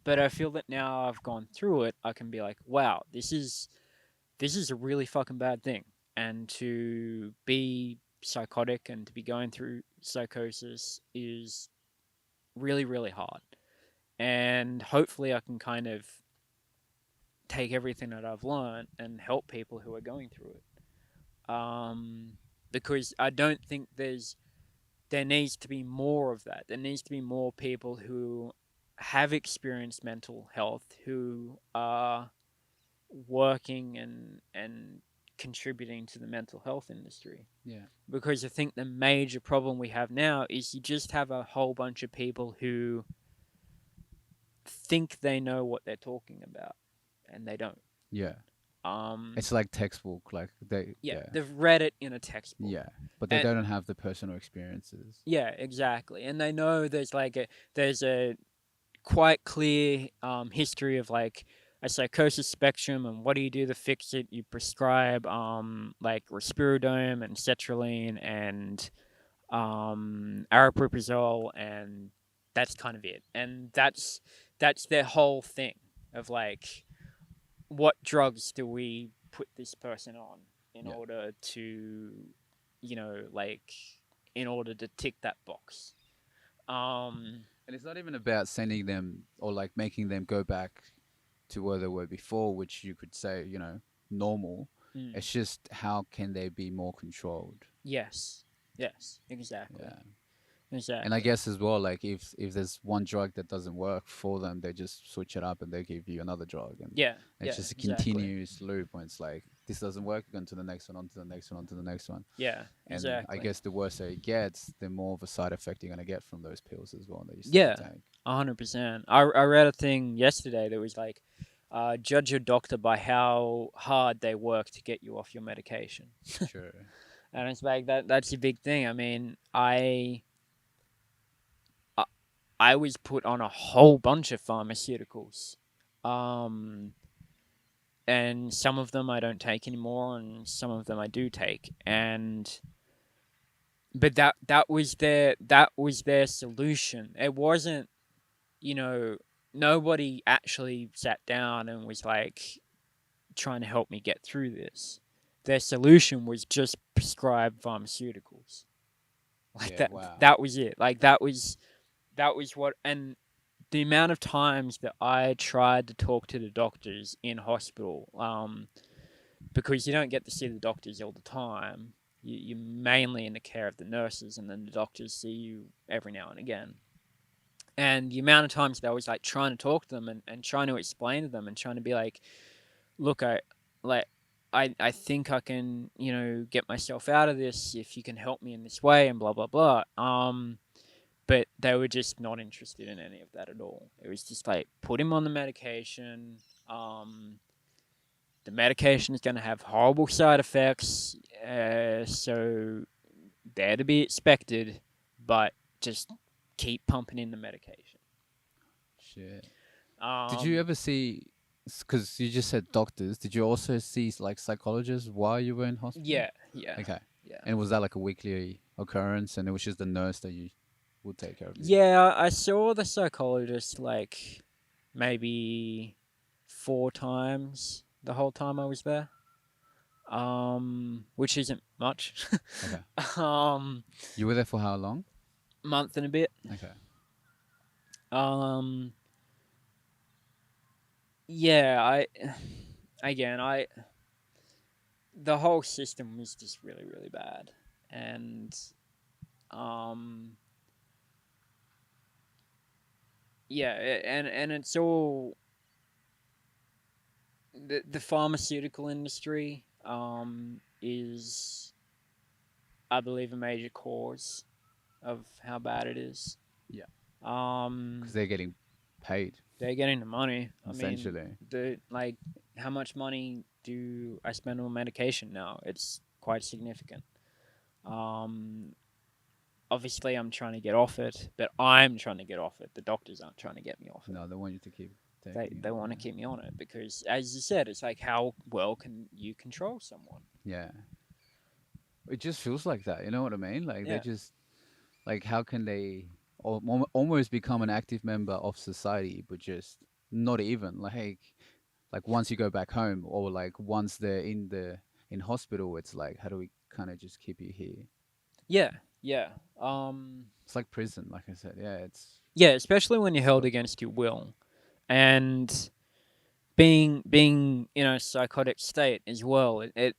But I feel that now I've gone through it, I can be like, wow, this is a really fucking bad thing, and to be psychotic and to be going through psychosis is really really hard. And hopefully I can kind of take everything that I've learned and help people who are going through it. Because I don't think there needs to be more of that. There needs to be more people who have experienced mental health who are working and contributing to the mental health industry. Yeah. Because I think the major problem we have now is you just have a whole bunch of people who think they know what they're talking about and they don't. Yeah. Um It's like textbook, like they yeah, yeah. they've read it in a textbook. Yeah. But they And don't have the personal experiences. yeah, exactly. And they know there's a quite clear history of like a psychosis spectrum and what do you do to fix it? You prescribe like risperidone and sertraline and aripiprazole, and that's kind of it. And that's their whole thing of like, what drugs do we put this person on in Yeah. order to, like, in order to tick that box. Um, And it's not even about sending them or like making them go back to where they were before, which you could say, normal. mm, It's just how can they be more controlled? yes, yes, exactly, Yeah. And I exactly. guess as well, like if there's one drug that doesn't work for them, they just switch it up and they give you another drug, and Yeah, it's yeah, just a exactly. continuous loop when it's like this doesn't work, on to the next one, on to the next one, on to the next one. Yeah, And I exactly. guess the worse it gets, the more of a side effect you're gonna get from those pills as well that you start to Yeah, take. 100%. I read a thing yesterday that was like, judge your doctor by how hard they work to get you off your medication. Sure. And it's like that's a big thing. I mean, I I was put on a whole bunch of pharmaceuticals. Um and some of them I don't take anymore and some of them I do take. And but that was their solution. It wasn't, you know, nobody actually sat down and was like trying to help me get through this. Their solution was just prescribe pharmaceuticals. Like Yeah. that Wow. that was it. Like that was what. And the amount of times that I tried to talk to the doctors in hospital, because you don't get to see the doctors all the time. You're mainly in the care of the nurses, and then the doctors see you every now and again. And the amount of times that I was like trying to talk to them and trying to explain to them and trying to be like, look, like I think I can, get myself out of this if you can help me in this way and blah blah blah. But they were just not interested in any of that at all. It was just like put him on the medication. The medication is going to have horrible side effects, so they're to be expected, but just keep pumping in the medication. Shit. Did you Um, ever see? Because you just said doctors. Did you also see like psychologists while you were in hospital? yeah, yeah, Okay. yeah. And was that like a weekly occurrence? And it was just the nurse that you would take care of you? Yeah, I saw the psychologist like maybe 4 times the whole time I was there. Which isn't much. Okay. um, You were there for how long? Month and a bit. Okay. Um, yeah, again, the whole system was just really, really bad, and um, yeah, and it's all the pharmaceutical industry is, I believe, a major cause of how bad it is. Yeah. Um, Because they're getting paid they're getting the money. I mean, essentially. how much money do I spend on medication now? It's quite significant. Um, Obviously, I'm trying to get off it, but I'm trying to get off it. The doctors aren't trying to get me off it. No, they want you to keep They taking they it. want to keep me on it because, as you said, it's like how well can you control someone? Yeah. It just feels like that. You know what I mean? Like they Yeah, just like how can they almost become an active member of society, but just not even like once you go back home or like once they're in hospital, it's like how do we kind of just keep you here? yeah, yeah. Um, It's like prison, like I said. Yeah, it's yeah, especially when you're held fucked. against your will, and being in a psychotic state as well, it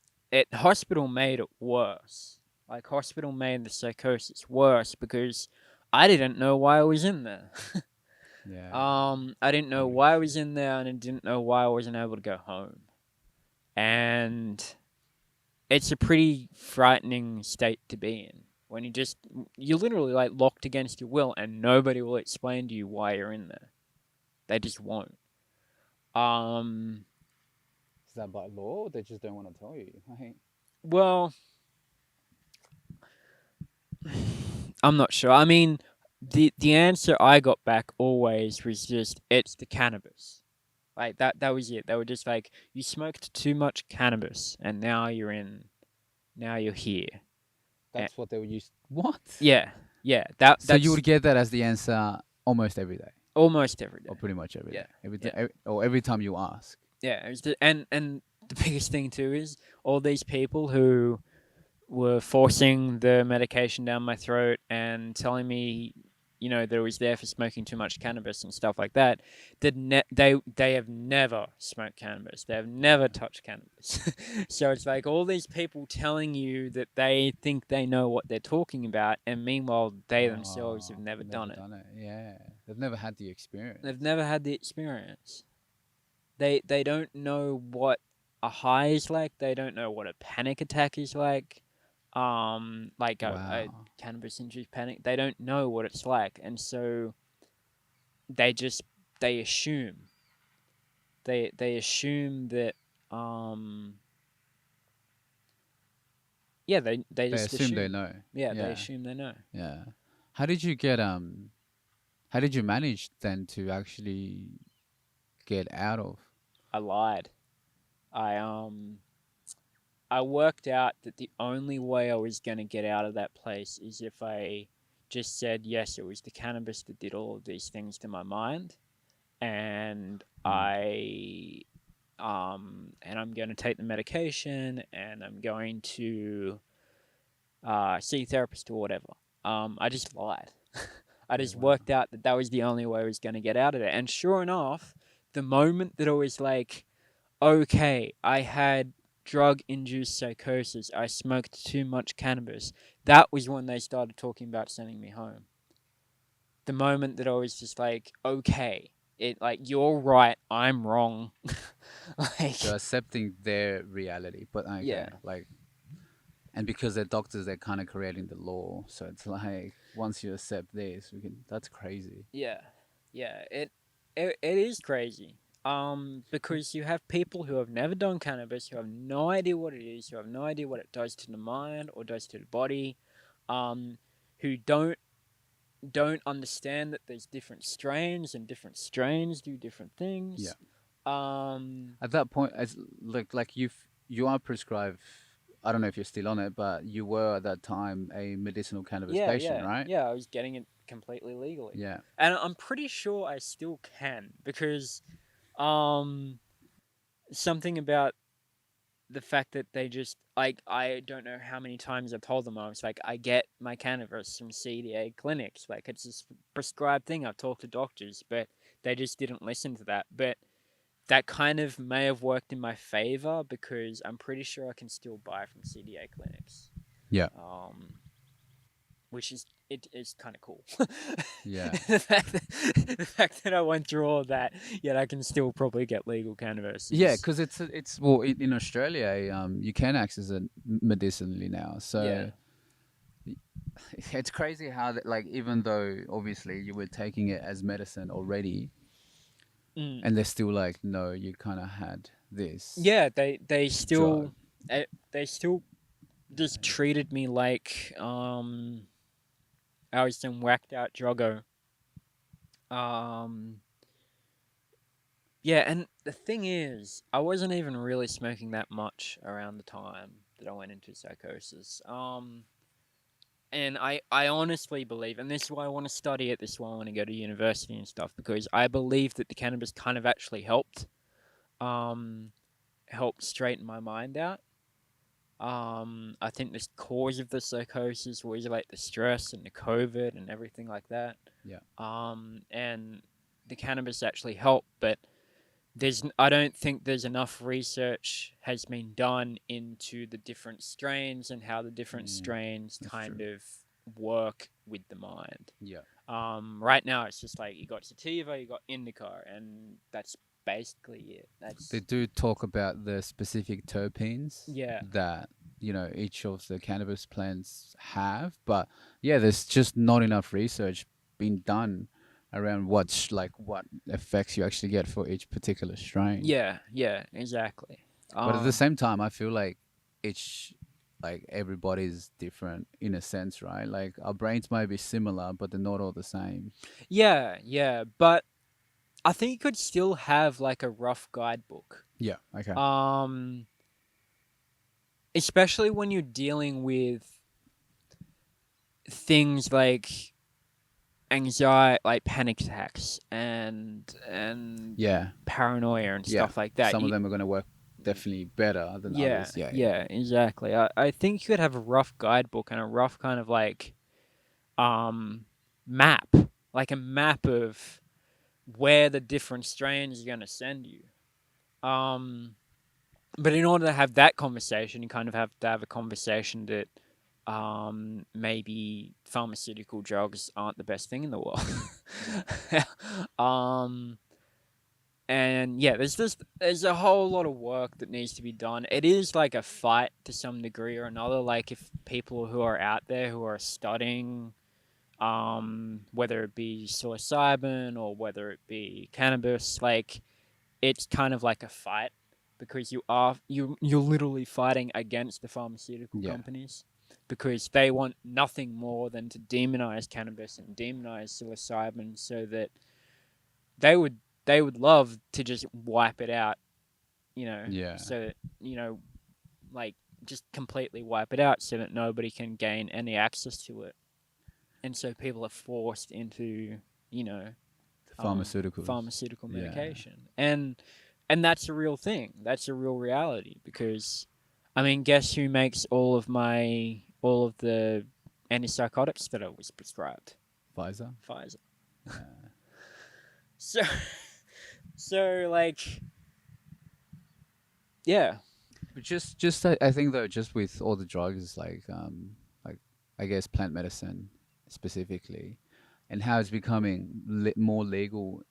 hospital made it worse. Like hospital made the psychosis worse because I didn't know why I was in there. Yeah. I didn't know Holy why I shit. was in there, and I didn't know why I wasn't able to go home. And it's a pretty frightening state to be in when you're literally like locked against your will, and nobody will explain to you why you're in there. They just won't. Um, Is that by law? Or they just don't want to tell you. Like, well, I'm not sure. I mean, the answer I got back always was just it's the cannabis. Like that was it. They were just like you smoked too much cannabis and now you're here. And that's what they were used. What? yeah. Yeah, that So you that's would get that as the answer almost every day, almost every day. or pretty much every Yeah. day, every Yeah. day, or every time you ask. Yeah, it was and the biggest thing too is all these people who were forcing the medication down my throat and telling me, that it was there for smoking too much cannabis and stuff like that. They have never smoked cannabis. They have never touched cannabis. So it's like all these people telling you that they think they know what they're talking about, and meanwhile they themselves have Oh, never never done it. done it. Yeah, they've never had the They've experience. never had the experience. They don't know what a high is like. They don't know what a panic attack is like. Like a Wow. cannabis induced panic. They don't know what it's like, and so they just they assume they assume that um yeah they They just assume they assume. know. Yeah, they Yeah, assume they know. yeah. How did you get How did you manage then to actually get out of? I lied. I um I worked out that the only way I was going to get out of that place is if I just said, yes, it was the cannabis that did all of these things to my mind. And Mm. I'm going to take the medication and I'm going to see a therapist or whatever. I just lied. I Yeah. just Wow. worked out that that was the only way I was going to get out of it. And sure enough, the moment that I was like, okay, I had drug induced psychosis, I smoked too much cannabis, that was when they started talking about sending me home. The moment that I was just like, okay, you're right, I'm wrong. So Like, accepting their reality, but yeah, okay, like, and because they're doctors, they're kind of creating the law. So it's like once you accept this, we can. That's crazy. yeah, yeah. It is crazy. Because you have people who have never done cannabis, who have no idea what it is, who have no idea what it does to the mind or does to the body, um, who don't understand that there's different strains and different strains do different Yeah. things. Um, At that point, as you are prescribed. I don't know if you're still on it, but you were at that time a medicinal cannabis yeah, patient, yeah, right? yeah. I was getting it completely legally, Yeah. and I'm pretty sure I still can because um, something about the fact that they just like I don't know how many times I've told them I was like I get my cannabis from CDA clinics, like it's a prescribed thing. I've talked to doctors, but they just didn't listen to that. But that kind of may have worked in my favor because I'm pretty sure I can still buy from CDA clinics, Yeah. um, which is kind of cool. Yeah. The fact that I went through all of that, yet I can still probably get legal cannabis Yeah, is because it's well in Australia, you can access it medicinally now. yeah. So it's crazy how that, like, even though obviously you were taking it as medicine already, Mm. and they're still like, no, you kind of had this Yeah, drug. they still just treated me like I was some whacked out druggo. Um yeah, and the thing is, I wasn't even really smoking that much around the time that I went into psychosis. And I honestly believe, and this is why I want to study it, this is why I want to go to university and stuff, because I believe that the cannabis kind of actually um, helped straighten my mind out. I think the cause of the psychosis was like the stress and the COVID and everything like that. Yeah. And the cannabis actually helped, but I don't think there's enough research has been done into the different strains and how the different Mm, strains that's kind true. of work with the mind. Yeah. Right now it's just like you got sativa, you got indica, and that's basically it. They That's do talk about the specific terpenes yeah, that each of the cannabis plants have, but yeah, there's just not enough research being done around what effects you actually get for each particular strain. yeah, exactly. But at the Um, same time, I feel like each like everybody's different in a sense, right? Like our brains might be similar, but they're not all the same. yeah, but I think you could still have like a rough guidebook. Yeah. Okay. Um, Especially when you're dealing with things like anxiety, like panic attacks and Yeah. paranoia and Yeah. stuff like that. Some of them are going to work definitely better than Yeah, others. Yeah. Yeah. yeah, exactly. I think you could have a rough guidebook and a rough kind of like um map, like a map of where the different strains are going to send you. Um, but in order to have that conversation, you kind of have to have a conversation that maybe pharmaceutical drugs aren't the best thing in the world. um, and yeah, there's a whole lot of work that needs to be done. It is like a fight to some degree or another. Like if people who are out there who are studying, whether it be psilocybin or whether it be cannabis, like it's kind of like a fight because you're literally fighting against the pharmaceutical Yeah. companies because they want nothing more than to demonize cannabis and demonize psilocybin so that they would they would love to just wipe it out, Yeah. so that like just completely wipe it out so that nobody can gain any access to it, and so people are forced into you know The pharmaceuticals. pharmaceutical Yeah. medication, and that's a real thing. That's a real reality because, I mean, guess who makes all of the antipsychotics that I was prescribed? Pfizer. Pfizer. Yeah. So, so like, yeah, But I think though, just with all the drugs, like I guess plant medicine specifically, and how it's becoming more legal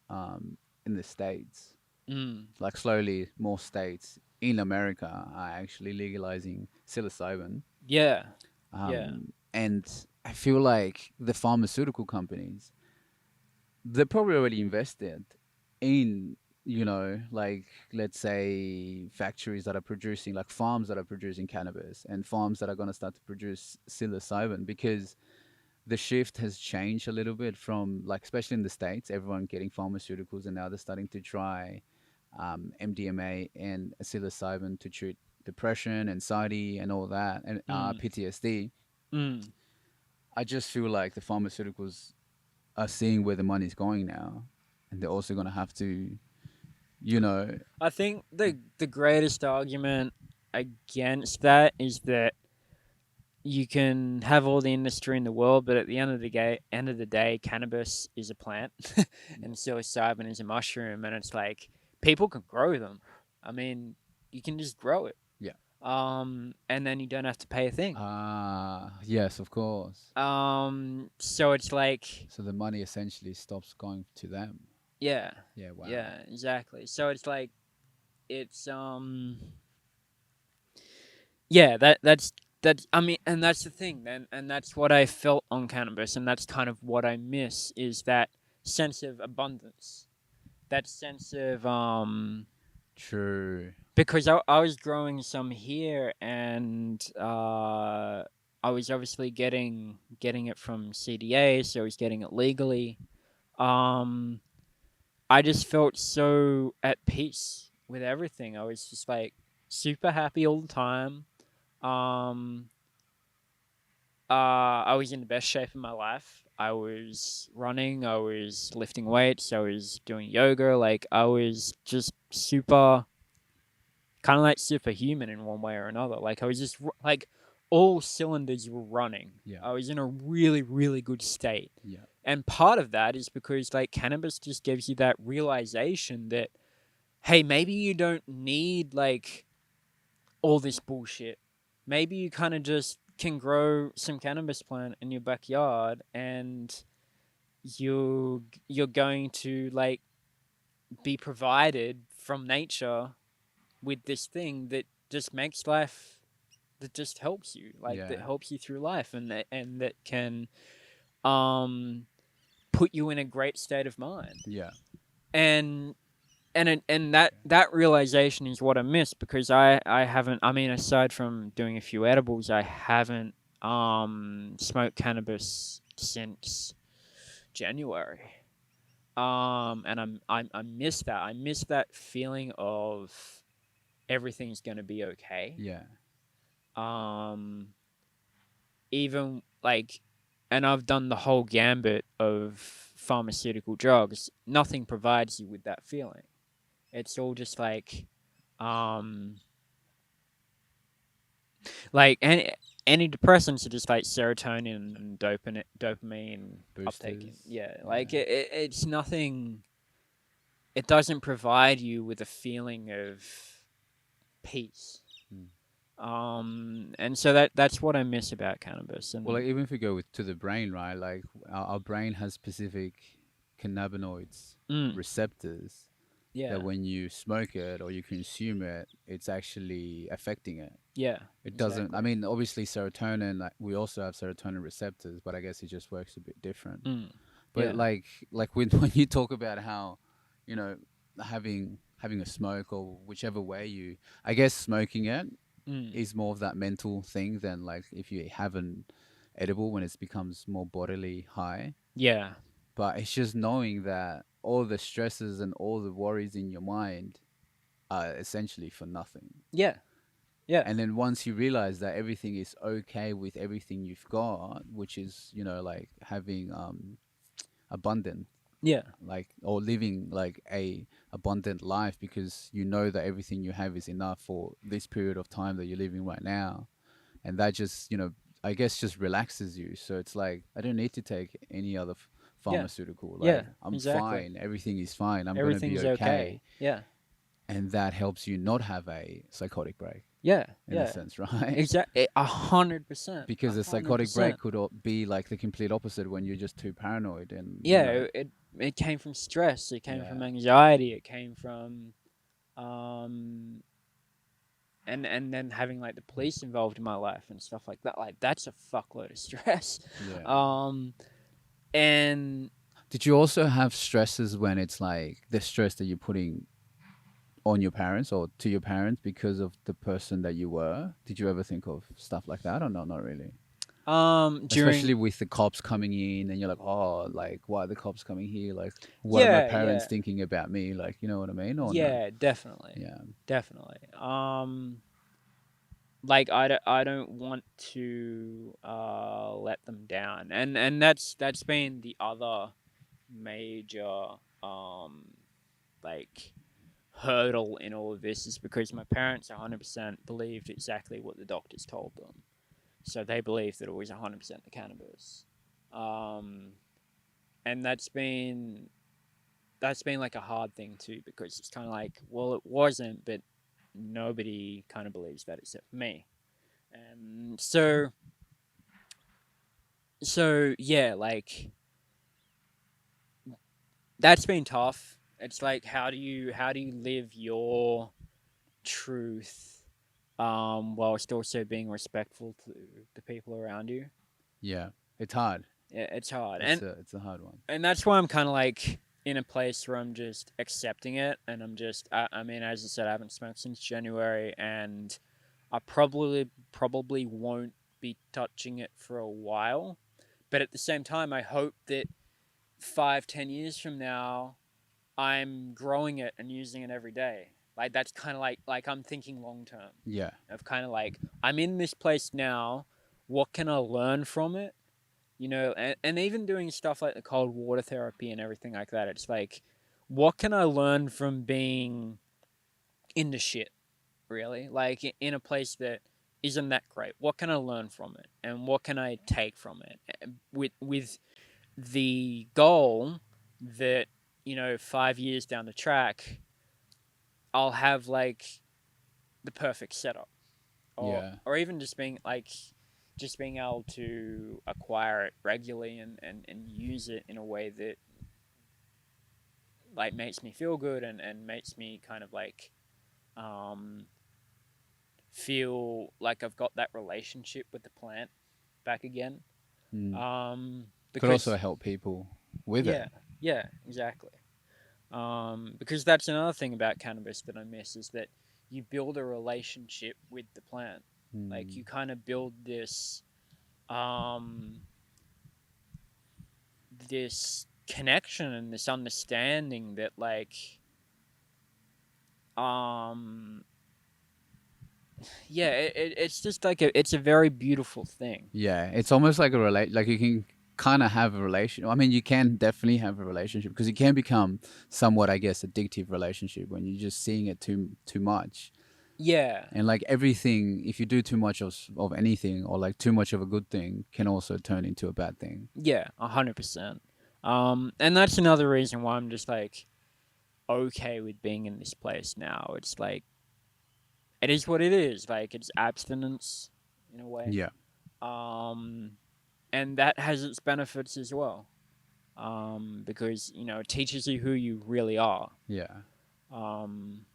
in the states. mm, Like slowly, more states in America are actually legalizing psilocybin. yeah, yeah, And I feel like the pharmaceutical companies, they're probably already invested in, like let's say factories that are producing, like farms that are producing cannabis and farms that are going to start to produce psilocybin, because the shift has changed a little bit from, like, especially in the States, everyone getting pharmaceuticals, and now they're starting to try MDMA and psilocybin to treat depression, anxiety, and all that, and mm, PTSD. mm. I just feel like the pharmaceuticals are seeing where the money's going now, and they're also going to have to, you know, I think the greatest argument against that is that you can have all the industry in the world, but at the end of the day, cannabis is a plant, and psilocybin is a mushroom, and it's like people can grow them. I mean, you can just grow it, yeah. and then you don't have to pay a thing. Yes, of course. So it's like, So the money essentially stops going to them. yeah, Yeah, wow. yeah, exactly. So it's like it's yeah, that's I mean, and that's the thing then, and that's what I felt on cannabis, and that's kind of what I miss is that sense of abundance, that sense of True. because I was growing some here, and I was obviously getting it from CDA, so I was getting it legally. Um, I just felt so at peace with everything. I was just like super happy all the time. Um, I was in the best shape of my life. I was running, I was lifting weights, I was doing yoga. Like, I was just super, kind of like superhuman in one way or another. Like, I was just like all cylinders were running. Yeah. I was in a really, really good state. Yeah. And part of that is because, like, cannabis just gives you that realization that, hey, maybe you don't need like all this bullshit. Maybe you kind of just can grow some cannabis plant in your backyard, and you're going to like be provided from nature with this thing that just makes life, that just helps you, like that Yeah. helps you through life, and that can um put you in a great state of mind. Yeah. And that realization is what I miss, because I haven't, I mean, aside from doing a few edibles, I haven't smoked cannabis since January. And I miss that. I miss that feeling of everything's going to be okay. Yeah. Um even like, and I've done the whole gambit of pharmaceutical drugs. Nothing provides you with that feeling. It's all just um like any depressants are just like serotonin and dopamine uptaking. Boosters. Yeah, like Yeah. it's nothing. It doesn't provide you with a feeling of peace. Mm. And so that's what I miss about cannabis. Well, And like even if we go to the brain, right? Like our brain has specific cannabinoids mm, receptors yeah, that when you smoke it or you consume it, it's actually affecting it. yeah, It doesn't. I exactly. mean, obviously serotonin. Like, we also have serotonin receptors, but I guess it just works a bit different. Mm, But yeah, like when you talk about how, you know, having a smoke or whichever way you, I guess smoking it mm, is more of that mental thing than like if you have an edible when it becomes more bodily high. yeah, But it's just knowing that all the stresses and all the worries in your mind are essentially for nothing. yeah, yeah, And then once you realize that everything is okay with everything you've got, which is, like having abundant, yeah, like, or living like a abundant life, because you know that everything you have is enough for this period of time that you're living right now. And that just, I guess just relaxes you. So it's like, I don't need to take any other yeah, pharmaceutical. yeah, Like, I'm exactly. fine. Everything is fine. I'm going to be Everything's okay. okay. Yeah, And that helps you not have a psychotic break yeah, in a yeah. sense, right? Exactly. 100%. Because A a hundred psychotic break percent. could be like the complete opposite when you're just too paranoid and, Yeah, it came from stress. It came yeah, from anxiety. It came from um and then having like the police involved in my life and stuff like that. Like that's a fuckload of stress. yeah. Um and Did you also have stresses when it's like the stress that you're putting on your parents or to your parents because of the person that you were? Did you ever think of stuff like that or no? Not really. during Especially with the cops coming in and you're like, oh, like, why are the cops coming here? Like, what are my yeah, parents yeah. thinking about me? Like, you know what I mean? Or no? Yeah, definitely. Yeah. Definitely. Like I don't want to let them down. And that's been the other major um like hurdle in all of this, is because my parents 100% believed exactly what the doctors told them. So they believed that it was 100% the cannabis. Um and that's been like a hard thing too, because it's kind of like, well, it wasn't, but nobody kind of believes that except for me. And so yeah, like that's been tough. It's like, how do you live your truth whilst also being respectful to the people around you? Yeah. It's hard. Yeah, it's hard. It's and a hard one. and that's why I'm kind of like in a place where I'm just accepting it, and I mean, as I said, I haven't smoked since January, and I probably won't be touching it for a while. But at the same time, I hope that 5-10 years from now, I'm growing it and using it every day. Like that's kind of like I'm thinking long term. Yeah. Of kind of like, I'm in this place now. What can I learn from it? And even doing stuff like the cold water therapy and everything like that. It's like, what can I learn from being in the shit? Really, like in a place that isn't that great. What can I learn from it, and what can I take from it? With the goal that 5 years down the track, I'll have like the perfect setup, Yeah. or even just being like just being able to acquire it regularly and use it in a way that like makes me feel good and makes me kind of like um, feel like I've got that relationship with the plant back again. Mm. Could also Because help people with it. yeah, yeah, exactly. Because that's another thing about cannabis that I miss is that you build a relationship with the plant. Like Mm. you kind of build um, this connection and this understanding that um yeah, it's just like it's a very beautiful thing. Yeah, it's almost like a like you can kind of have a relation. I mean, you can definitely have a relationship because it can become somewhat, I guess, addictive relationship when you're just seeing it too much. Yeah, And like everything, if you do too much of anything or like too much of a good thing, can also turn into a bad thing. yeah, 100%. And that's another reason why I'm just like okay with being in this place now. It's like it is what it is. Like it's abstinence in a way. Yeah, Um, and that has its benefits as well. Because it teaches you who you really are. yeah. Um,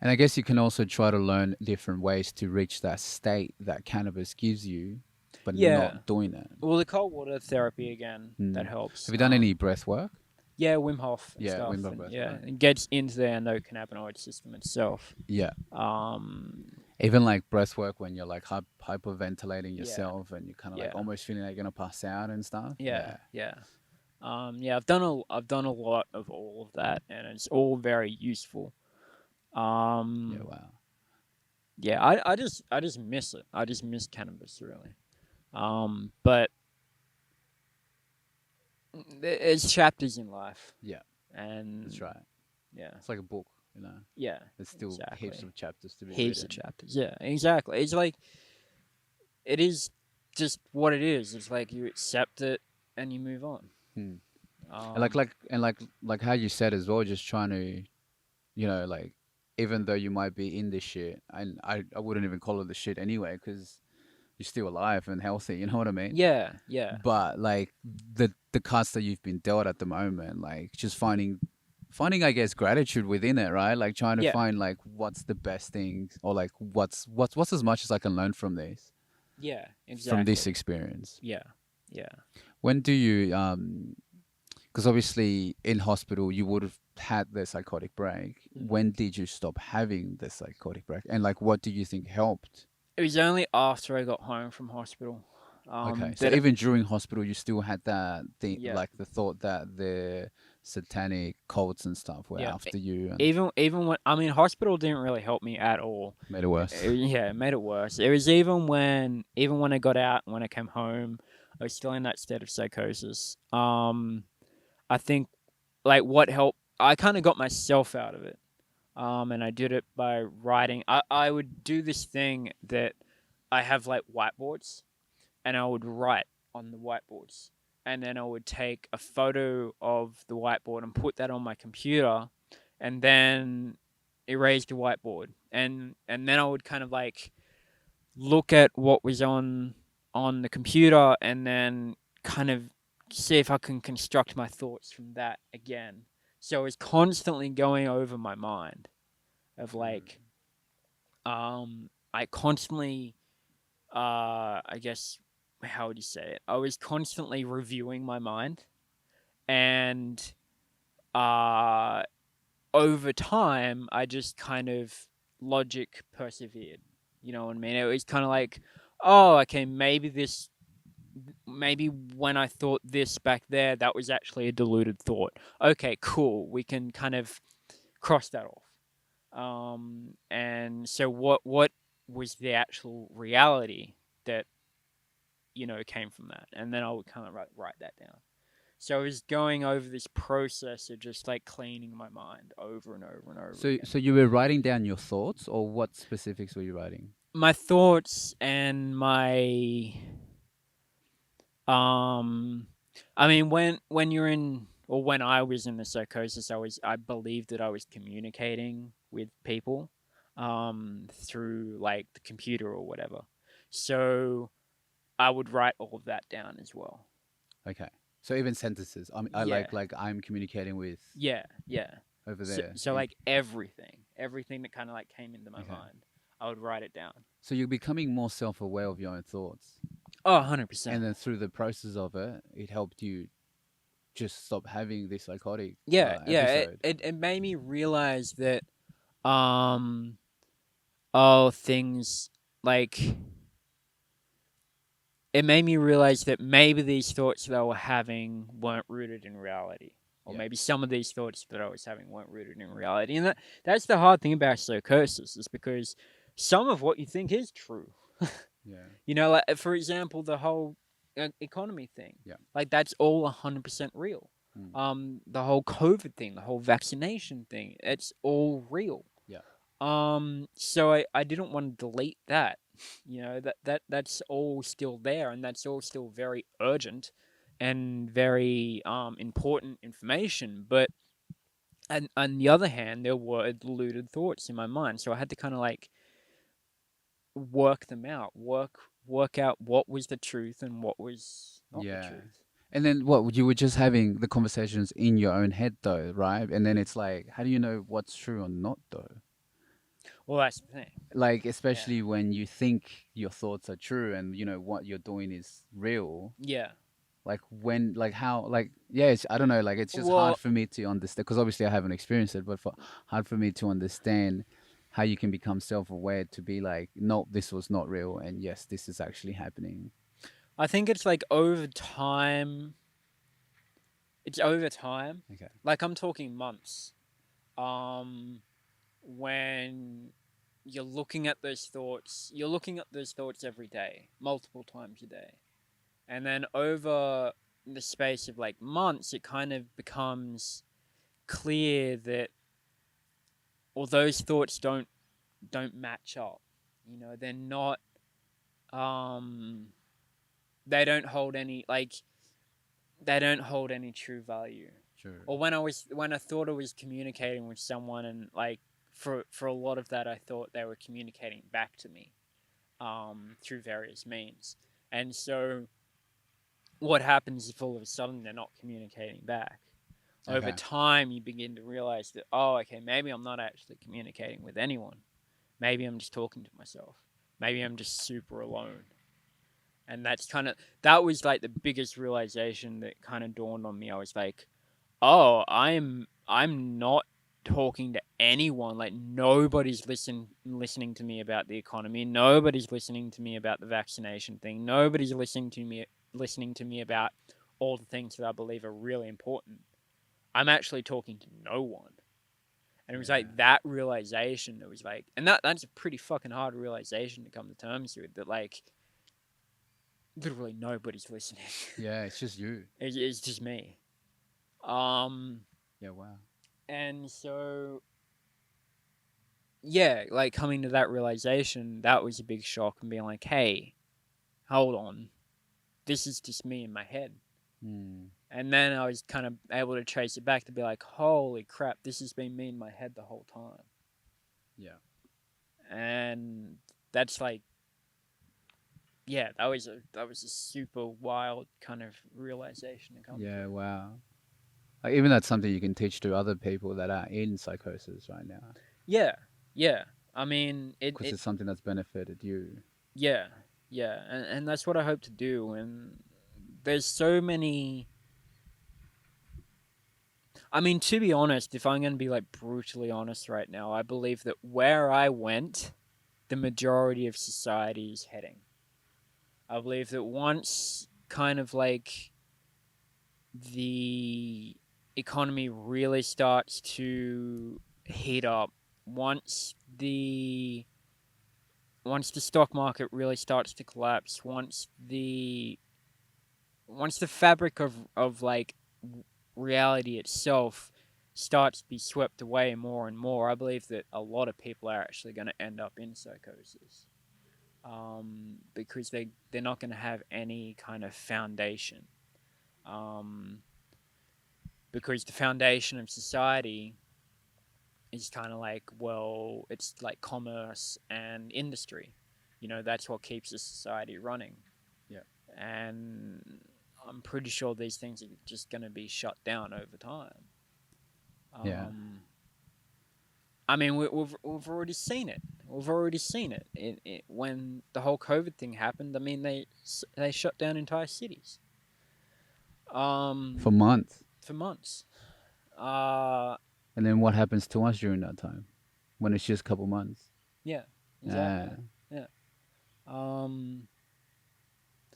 And I guess you can also try to learn different ways to reach that state that cannabis gives you, but yeah. not doing it. Well, the cold water therapy again that Mm. helps. Have you done any breath work? Yeah, Wim Hof and Yeah, stuff, Wim Hof and breath yeah, work. it gets into the endocannabinoid system itself. Yeah. Um, Even like breath work when you're like hyperventilating yeah, yourself and you're kind of like yeah, almost feeling like you're gonna pass out and stuff. yeah, Yeah. yeah. Yeah, I've done a lot of all of that, and it's all very useful. Yeah. Um, Wow. yeah, I just miss it. I just miss cannabis really. But it's chapters in life, Yeah. That's and right. yeah, It's like a book, you know. yeah, There's still heaps exactly. of chapters to be Heaps of written. chapters. Yeah, exactly. It's like it is just what it is. It's like you accept it and you move on. Hmm. And Um, like how you said as well, just trying to, like even though you might be in this shit, and I wouldn't even call it the shit anyway, because you're still alive and healthy. You know what I mean? yeah, yeah, But like the cards that you've been dealt at the moment, like just finding I guess gratitude within it, right? Like trying to yeah, find like what's the best thing or like what's as much as I can learn yeah, from this exactly. experience. Yeah, yeah. When do you because obviously in hospital you would have had the psychotic break. Mm. When did you stop having the psychotic break? And like what do you think helped? It was only after I got home from hospital. Okay, so That even during hospital, you still had that thing, yeah, like the thought that the satanic cults and stuff were yeah. after you and Even when I mean hospital didn't really help me at all. made it worse. Yeah, it made it worse. It was even when I got out and when I came home, I was still in that state of psychosis. I think like what helped, I kind of got myself out of it. And I did it by writing. I would do this thing that I have like whiteboards, and I would write on the whiteboards, and then I would take a photo of the whiteboard and put that on my computer, and then erase the whiteboard, and then I would kind of like look at what was on the computer, and then kind of see if I can construct my thoughts from that again. So it's constantly going over my mind of like I constantly I guess how would you say it? I was constantly reviewing my mind, and uh over time I just kind of logic persevered. You know what I mean? It was kind of like, oh, okay, maybe when I thought this back there, that was actually a deluded thought. Okay, cool. We can kind of cross that off. And so what was the actual reality that came from that? And then I would kind of write that down. So I was going over this process of just like cleaning my mind over and over and over So again. so you were writing down your thoughts, or what specifics were you writing? My thoughts and my um I mean when you're in or when I was in the psychosis, I believed that I was communicating with people through like the computer or whatever. So I would write all of that down as well. Okay. So even sentences. I Yeah, like I'm communicating with yeah, yeah. over So, there. so like everything that kind of like came into my Okay. mind, I would write it down. So you're becoming more self-aware of your own thoughts, Oh, 100%. and then through the process of it, it helped you just stop having this psychotic Yeah, yeah. It, episode. it, it made me realize that, um, oh, things like it made me realize that maybe these thoughts that I were having weren't rooted in reality. Or Yeah. maybe some of these thoughts that I was having weren't rooted in reality. And that's the hard thing about psychosis, is because some of what you think is true. Yeah. You know, like for example, the whole economy thing. Yeah. Like that's all 100% real. Mm. The whole COVID thing, the whole vaccination thing, it's all real. Yeah. So I didn't want to delete that. You know, that's all still there, and that's all still very urgent and very important information. But and on the other hand, there were deluded thoughts in my mind, so I had to kind of like work them out, work out what was the truth and what was not the Yeah. truth. And then what you were just having the conversations in your own head though, right? And then it's like, how do you know what's true or not though? Well, that's the thing. Like Yeah. especially when you think your thoughts are true and you know what you're doing is real. Yeah. Like when, like how, like yeah, I don't know. Like it's just hard Well, for me to understand because obviously I haven't experienced it, but hard for me to understand how you can become self-aware to be like, no, this was not real, and yes, this is actually happening. I think it's like over time. It's over time. Okay. Like I'm talking months. Um, when you're looking at those thoughts every day, multiple times a day, and then over the space of like months, it kind of becomes clear that, or those thoughts don't match up. You know, they're not. Um, they don't hold any like they don't hold any true value. Sure. Or when I thought I was communicating with someone, and like for a lot of that, I thought they were communicating back to me, through various means. And so what happens if all of a sudden they're not communicating back? Over Okay. time, you begin to realize that, oh, okay, maybe I'm not actually communicating with anyone. Maybe I'm just talking to myself. Maybe I'm just super alone. And that was like the biggest realization that kind of dawned on me. I was like, oh, I'm not talking to anyone. Like nobody's listening to me about the economy. Nobody's listening to me about the vaccination thing. Nobody's listening to me about all the things that I believe are really important. I'm actually talking to no one. And it was Yeah. like that realization that was like, and that's a pretty fucking hard realization to come to terms with, that like literally nobody's listening. Yeah, it's just you. It's just me. Um Yeah. Wow. and so yeah, like coming to that realization, that was a big shock, and being like, hey, hold on. This is just me in my head. Hmm. And then I was kind of able to trace it back to be like, holy crap, this has been me in my head the whole time. Yeah. And that's like, yeah, that was a super wild kind of realization to come to. Yeah. Wow. Like, even that's something you can teach to other people that are in psychosis right now, Yeah, yeah. I mean, because it's something that's benefited you. yeah, yeah, and that's what I hope to do. And there's so many. I mean, to be honest, if I'm going to be like brutally honest right now, I believe that where I went, the majority of society is heading. I believe that once kind of like the economy really starts to heat up, once the once the stock market really starts to collapse, once the fabric of like reality itself starts to be swept away more and more, I believe that a lot of people are actually going to end up in psychosis, because they're not going to have any kind of foundation, um, because the foundation of society is kind of like, well, it's like commerce and industry. That's what keeps a society running. Yeah. And I'm pretty sure these things are just going to be shut down over time. Yeah. I mean, we've already seen it. We've already seen it. When the whole COVID thing happened. I mean, they shut down entire cities. For months. For months. Uh, And then what happens to us during that time when it's just a couple months? yeah, Yeah. exactly. Yeah. Um,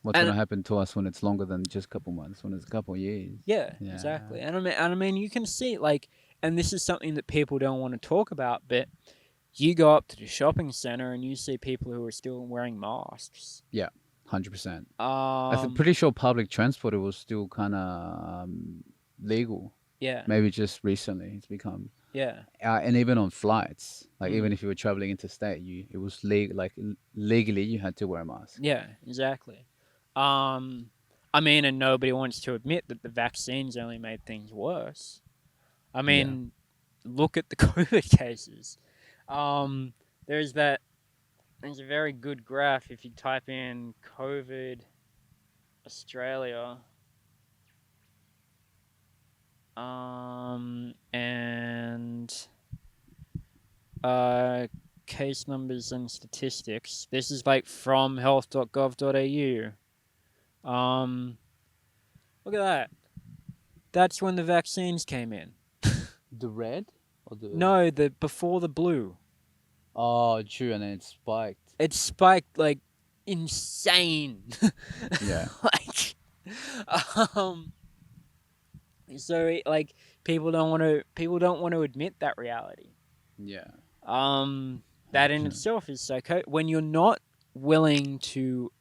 What's and gonna happen to us when it's longer than just a couple months? When it's a couple years? yeah, Yeah. exactly. And I mean, you can see like, and this is something that people don't want to talk about, but you go up to the shopping center and you see people who are still wearing masks. Yeah. 100%. Um, Pretty sure public transport was still kind of legal. yeah, Maybe just recently it's become, yeah. and even on flights, like Mm. even if you were traveling interstate, it was legally you had to wear a mask. Yeah, exactly. I mean, and nobody wants to admit that the vaccines only made things worse. I Yeah. mean, look at the COVID cases. Um, there's that. There's a very good graph if you type in COVID Australia. And case numbers and statistics. This is like from health.gov.au. Look at that. That's when the vaccines came in. The red or the No, the before the blue. Oh, true, and then it spiked. It spiked like insane. Yeah. like, um, like people don't want to admit that reality. Yeah. That in 100%. itself is when you're not willing to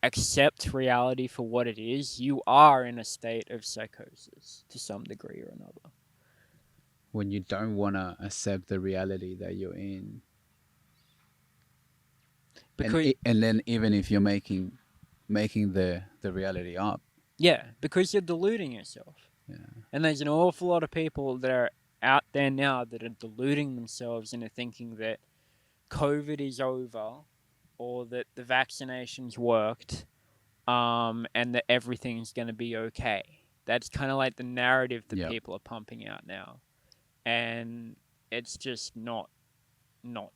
accept reality for what it is, you are in a state of psychosis to some degree or another. When you don't want to accept the reality that you're in, Because and then even if you're making the reality up. yeah, because you're deluding yourself. Yeah. And there's an awful lot of people that are out there now that are deluding themselves into thinking that COVID is over or that the vaccinations worked and that everything's going to be okay. That's kind of like the narrative that Yep. people are pumping out now. And it's just not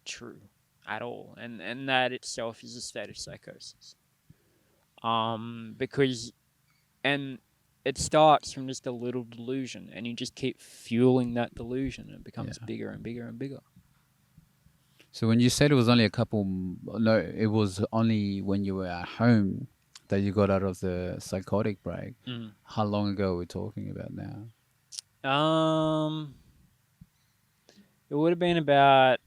true at all. And that itself is a state of psychosis. Because and it starts from just a little delusion and you just keep fueling that delusion and it becomes Yeah. bigger and bigger and bigger. So when you said it was only a couple, no, it was only when you were at home that you got out of the psychotic break. How long ago are we talking about now? It would have been about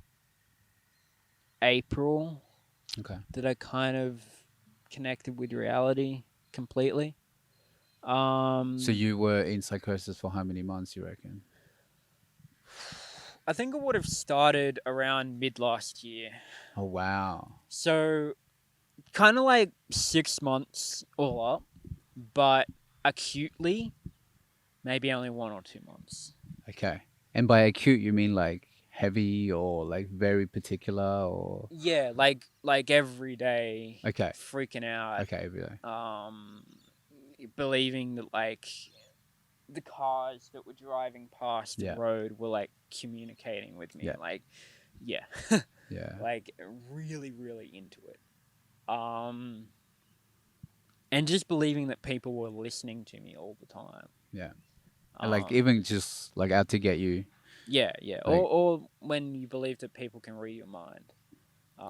April Okay. that I kind of connected with reality completely. So you were in psychosis for how many months, you reckon? I think it would have started around mid last year. Oh, wow. So kind of like 6 months all up, but acutely maybe only 1 or 2 months. Okay. And by acute, you mean like heavy or like very particular or? Yeah, like every day Okay. freaking out, Okay, every day. believing that like the cars that were driving past the Yeah. road were like communicating with me. Yeah. Like, yeah, Yeah. like really, really into it. And just believing that people were listening to me all the time. Yeah. And like even just like out to get you. Yeah. like- Or when you believe that people can read your mind.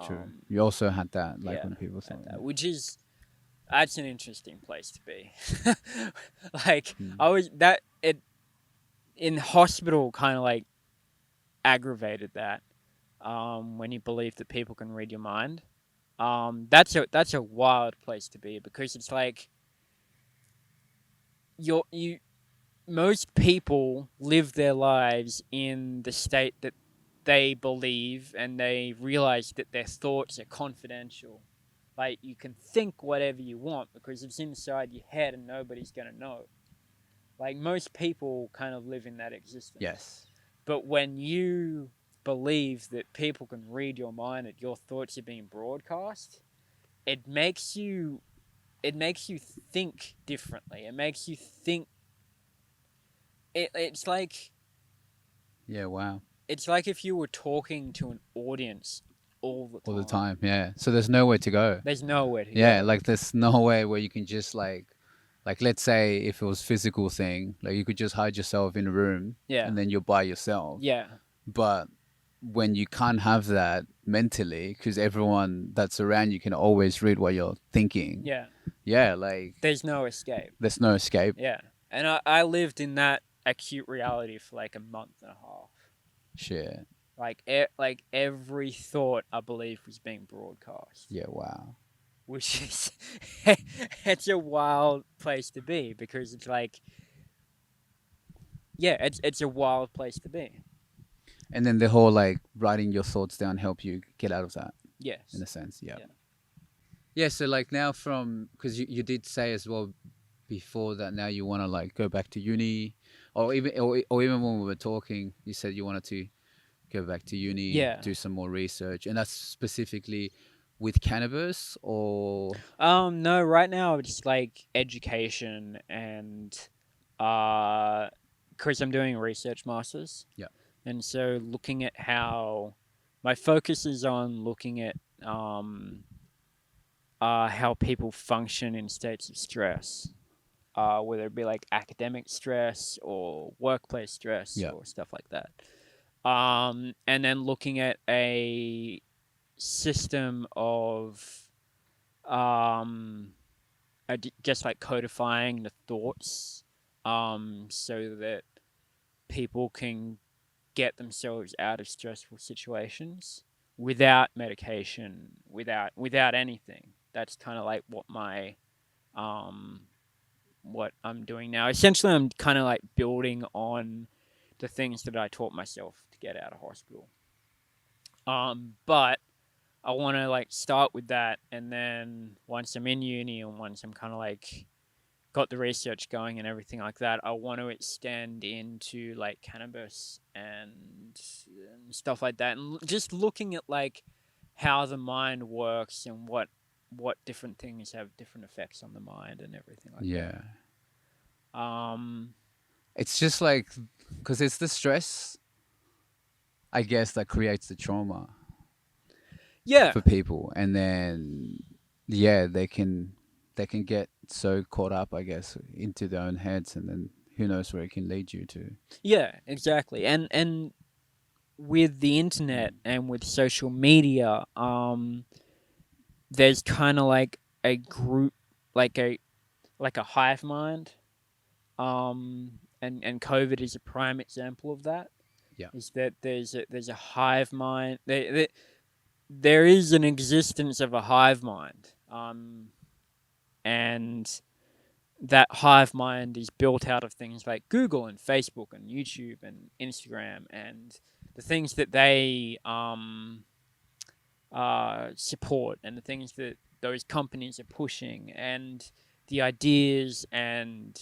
True. You also had that, like yeah, when people saw you. which is that's an interesting place to be. Like Mm. I was that it in hospital kind of like aggravated that when you believe that people can read your mind. That's a wild place to be because it's like you most people live their lives in the state that they believe and they realize that their thoughts are confidential. Like you can think whatever you want because it's inside your head and nobody's gonna know. Like most people kind of live in that existence. Yes. But when you believe that people can read your mind, that your thoughts are being broadcast, it makes you think differently. It makes you think. It's like Yeah, wow. if you were talking to an audience all the All the time. time, yeah. So there's nowhere to go. There's nowhere to Yeah, go. like there's no way where you can just like let's say if it was physical thing, like you could just hide yourself in a room Yeah. and then you're by yourself. Yeah. But when you can't have that mentally, because everyone that's around you can always read what you're thinking. Yeah. Yeah, like There's no escape. there's no escape. Yeah. And I lived in that acute reality for like a month and a half. Shit. Like every thought I believe was being broadcast. Yeah, wow. Which is it's a wild place to be, because it's like, yeah, it's a wild place to be. And then the whole like writing your thoughts down help you get out of that Yes. in a sense. Yeah. Yeah. Yeah, so like now from because you did say as well before that now you want to like go back to uni or even when we were talking you said you wanted to go back to uni, Yeah. do some more research, and that's specifically with cannabis or No, right now it's like education and because I'm doing research masters. Yeah. And so looking at how my focus is on looking at how people function in states of stress. Whether it be like academic stress or workplace stress Yeah. or stuff like that. And then looking at a system of just like codifying the thoughts, so that people can get themselves out of stressful situations without medication, without anything. That's kind of like what I'm doing now. Essentially, I'm kind of like building on the things that I taught myself to get out of hospital. But I want to like start with that, and then once I'm in uni and once I'm kind of like got the research going and everything like that, I want to extend into like cannabis and stuff like that, and just looking at like how the mind works and what different things have different effects on the mind and everything like yeah. that. It's just like because it's the stress, I guess, that creates the trauma Yeah, for people, and then yeah, they can get so caught up, I guess, into their own heads, and then who knows where it can lead you to. yeah, exactly. And with the internet and with social media, there's kind of like a group, like a hive mind, and COVID is a prime example of that. Yeah. Is that there's a hive mind. There is an existence of a hive mind, and that hive mind is built out of things like Google and Facebook and YouTube and Instagram and the things that they support and the things that those companies are pushing and the ideas and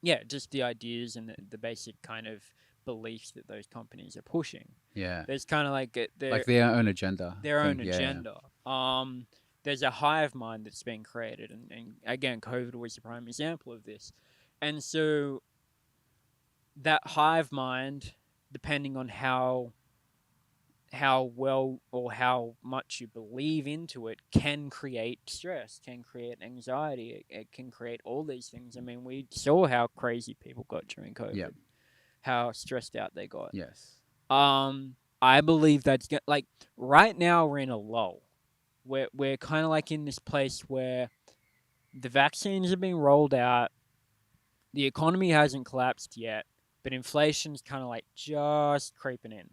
yeah, just the ideas and the basic kind of beliefs that those companies are pushing. Yeah. There's kind of like Like their own agenda. their thing. own Yeah, yeah. agenda. There's a hive mind that's being created, and again, COVID was a prime example of this. And so that hive mind, depending on how well or how much you believe into it, can create stress, can create anxiety. It can create all these things. I mean, we saw how crazy people got during COVID, Yep. how stressed out they got. Yes. I believe that's like right now we're in a lull. We're kind of like in this place where the vaccines are being rolled out, the economy hasn't collapsed yet, but inflation's kind of like just creeping in.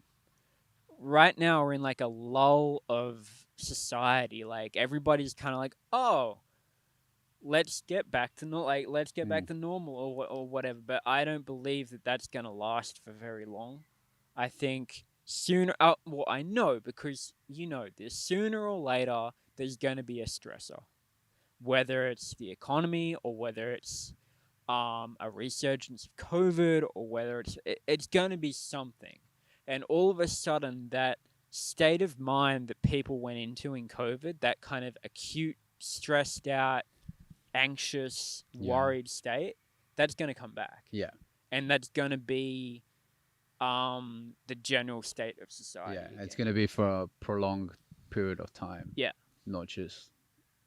Right now we're in like a lull of society. Like everybody's kind of like, oh, let's get back to let's get back to normal or whatever. But I don't believe that that's gonna last for very long. I think sooner. Well, I know because you know this. Sooner or later, there's gonna be a stressor, whether it's the economy or whether it's a resurgence of COVID, or whether it's going to be something. And all of a sudden, that state of mind that people went into in COVID, that kind of acute, stressed out, anxious, Yeah. worried state, that's going to come back. Yeah. And that's going to be the general state of society. Yeah. It's again. going to be for a prolonged period of time. Yeah. Not just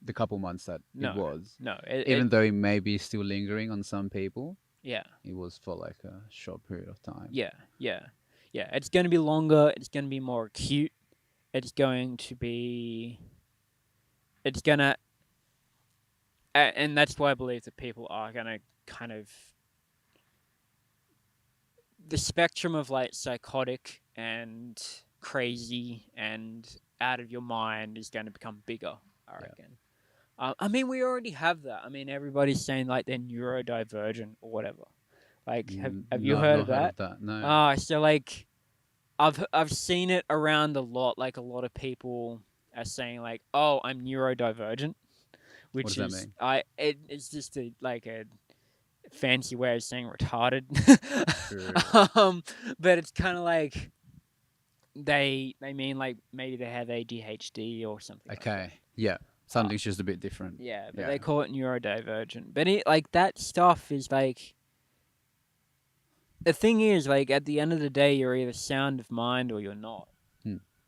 the couple months that No. it was. No. Even though it may be still lingering on some people, yeah. it was for like a short period of time. Yeah. Yeah. Yeah. It's going to be longer. It's going to be more acute. It's going to be. It's going to. And that's why I believe that people are going to kind of. The spectrum of like psychotic and crazy and out of your mind is going to become bigger, I reckon. I mean, we already have that. I mean, everybody's saying like they're neurodivergent or whatever. Like, have you No, I've heard not of that? No. So like, I've seen it around a lot. Like, a lot of people are saying like, "Oh, I'm neurodivergent," which What does is that mean? it's just like a fancy way of saying retarded. True. But it's kind of like they mean like maybe they have ADHD or something. Like that. Okay. Yeah. Something's just a bit different. Yeah, but they call it neurodivergent. But like that stuff is like the thing is like at the end of the day you're either sound of mind or you're not.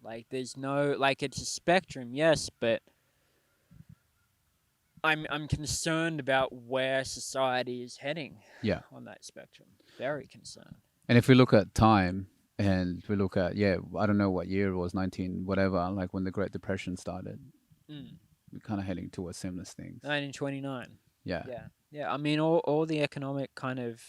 Like there's no like it's a spectrum, yes, but I'm concerned about where society is heading. Yeah. On that spectrum, very concerned. And if we look at time and we look at I don't know what year it was, 19 whatever, like when the Great Depression started. We're kind of heading towards similar things. 1929. Yeah. Yeah. I mean, all the economic kind of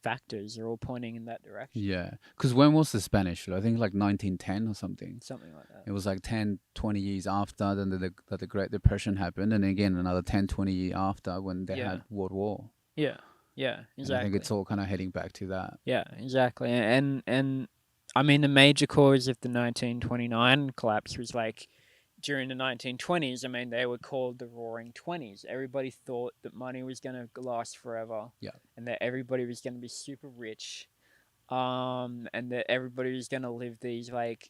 factors are all pointing in that direction. Yeah. Because when was the Spanish flu? I think like 1910 or something. Something like that. It was like 10, 20 years after then the Great Depression happened. And again, another 10, 20 years after when they had World War. Yeah. Yeah, exactly. And I think it's all kind of heading back to that. Yeah, exactly. And I mean, the major cause of the 1929 collapse was like during the 1920s. I mean, they were called the Roaring Twenties. Everybody thought that money was going to last forever. Yeah. And that everybody was going to be super rich. And that everybody was going to live these like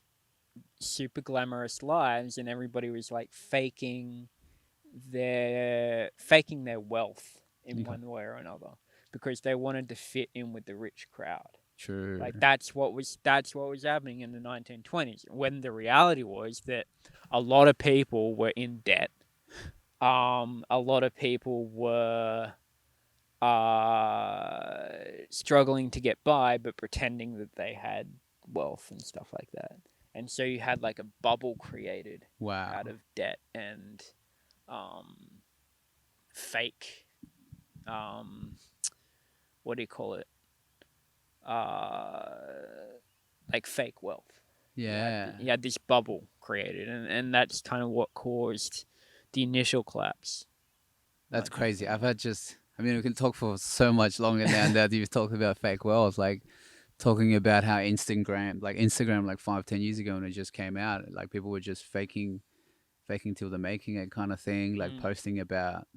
super glamorous lives, and everybody was like faking their wealth in one way or another because they wanted to fit in with the rich crowd. True. Like that's what was happening in the 1920s. When the reality was that a lot of people were in debt. A lot of people were struggling to get by, but pretending that they had wealth and stuff like that. And so you had like a bubble created out of debt and fake. What do you call it? Like fake wealth. Yeah. You had this bubble created, and that's kind of what caused the initial collapse. That's crazy. I mean, we can talk for so much longer now that you've talked about fake wealth, like talking about how Instagram like 5-10 years ago when it just came out, like people were just faking till they're making it kind of thing, like posting about,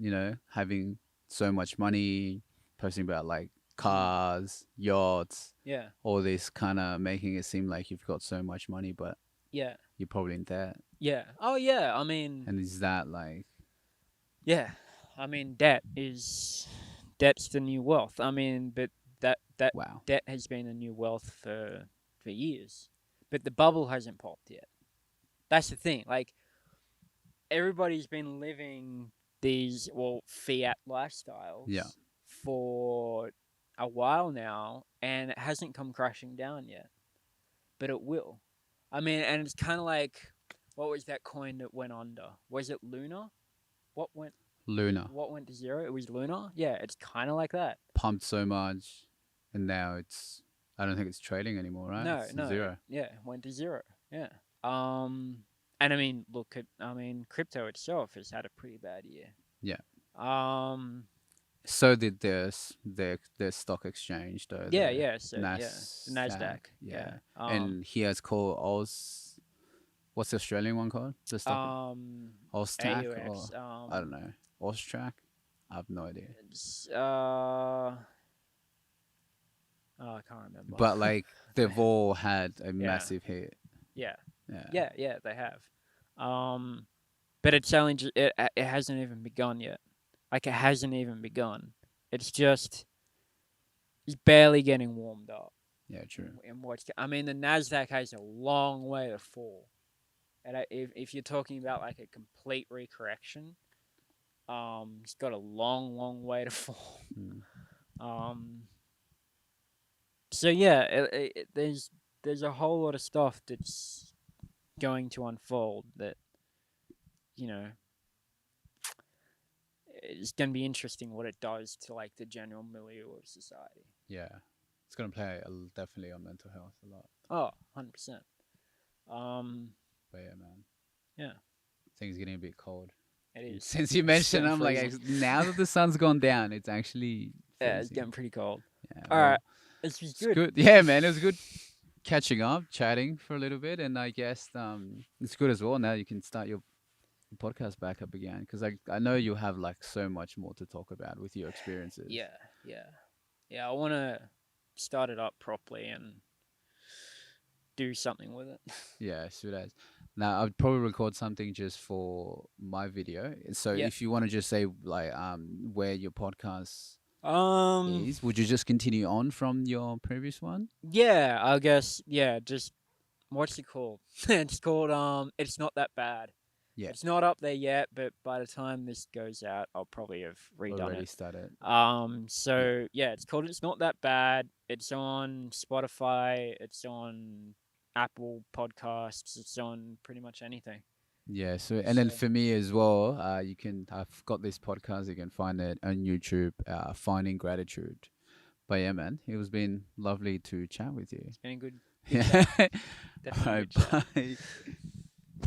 having so much money, posting about like cars, yachts, all this kind of making it seem like you've got so much money, but you're probably in debt. Yeah. Oh yeah. I mean. And is that like? Yeah, I mean debt's the new wealth. I mean, but that debt has been the new wealth for years, but the bubble hasn't popped yet. That's the thing. Like everybody's been living these fiat lifestyles for a while now, and it hasn't come crashing down yet, but it will. I mean, and it's kind of like, what was that coin that went under? Was it Luna? What went to zero? It was Luna. Yeah, it's kind of like that. Pumped so much, and now I don't think it's trading anymore, right? No, zero. Yeah, went to zero. Yeah. And I mean, crypto itself has had a pretty bad year. Yeah. So did their stock exchange though. So the Nasdaq. Yeah. And he has called Oz. What's the Australian one called? The stock. Oztrack. AUX, I don't know. Oztrack. I have no idea. It's, oh, I can't remember. But like they've all had a Yeah, massive hit. yeah, Yeah. yeah. They have. Um, but it's only it hasn't even begun yet. Like it hasn't even begun. It's just it's barely getting warmed up. Yeah, true. In what's I mean, the Nasdaq has a long way to fall. And if you're talking about like a complete recorrection, it's got a long way to fall. Mm. Um, so yeah, there's a whole lot of stuff that's going to unfold that you know it's going to be interesting what it does to like the general milieu of society. Yeah. It's gonna play definitely on mental health a lot. Oh, 100%. Um, But yeah, man, yeah, things getting a bit cold. it is. Since you It's mentioned, getting I'm like, freezing. now that the sun's gone down, it's actually Yeah, it's freezing. getting pretty cold. Yeah, All well, right, this was it's good. good. Yeah, man, it was good catching up, chatting for a little bit, and I guess it's good as well. Now you can start your podcast back up again because I know you have like so much more to talk about with your experiences. Yeah, yeah, yeah. I want to start it up properly and do something with it. Yeah, should as. Now I'd probably record something just for my video. So Yeah. if you want to just say like where your podcast Um. is, would you just continue on from your previous one? Yeah. I guess. Yeah. Just what's it called? It's called. It's not that bad. Yeah, It's not up there yet, but by the time this goes out, I'll probably have redone already it. started. Yeah. So yeah, it's called It's Not That Bad. It's on Spotify. It's on Apple Podcasts. It's on pretty much anything. Yeah, so and then So for me as well, you can I've got this podcast. You can find it on YouTube. Finding Gratitude. But yeah, man, it was been lovely to chat with you. it's been a good Yeah. chat. All Definitely a right. good chat. Bye.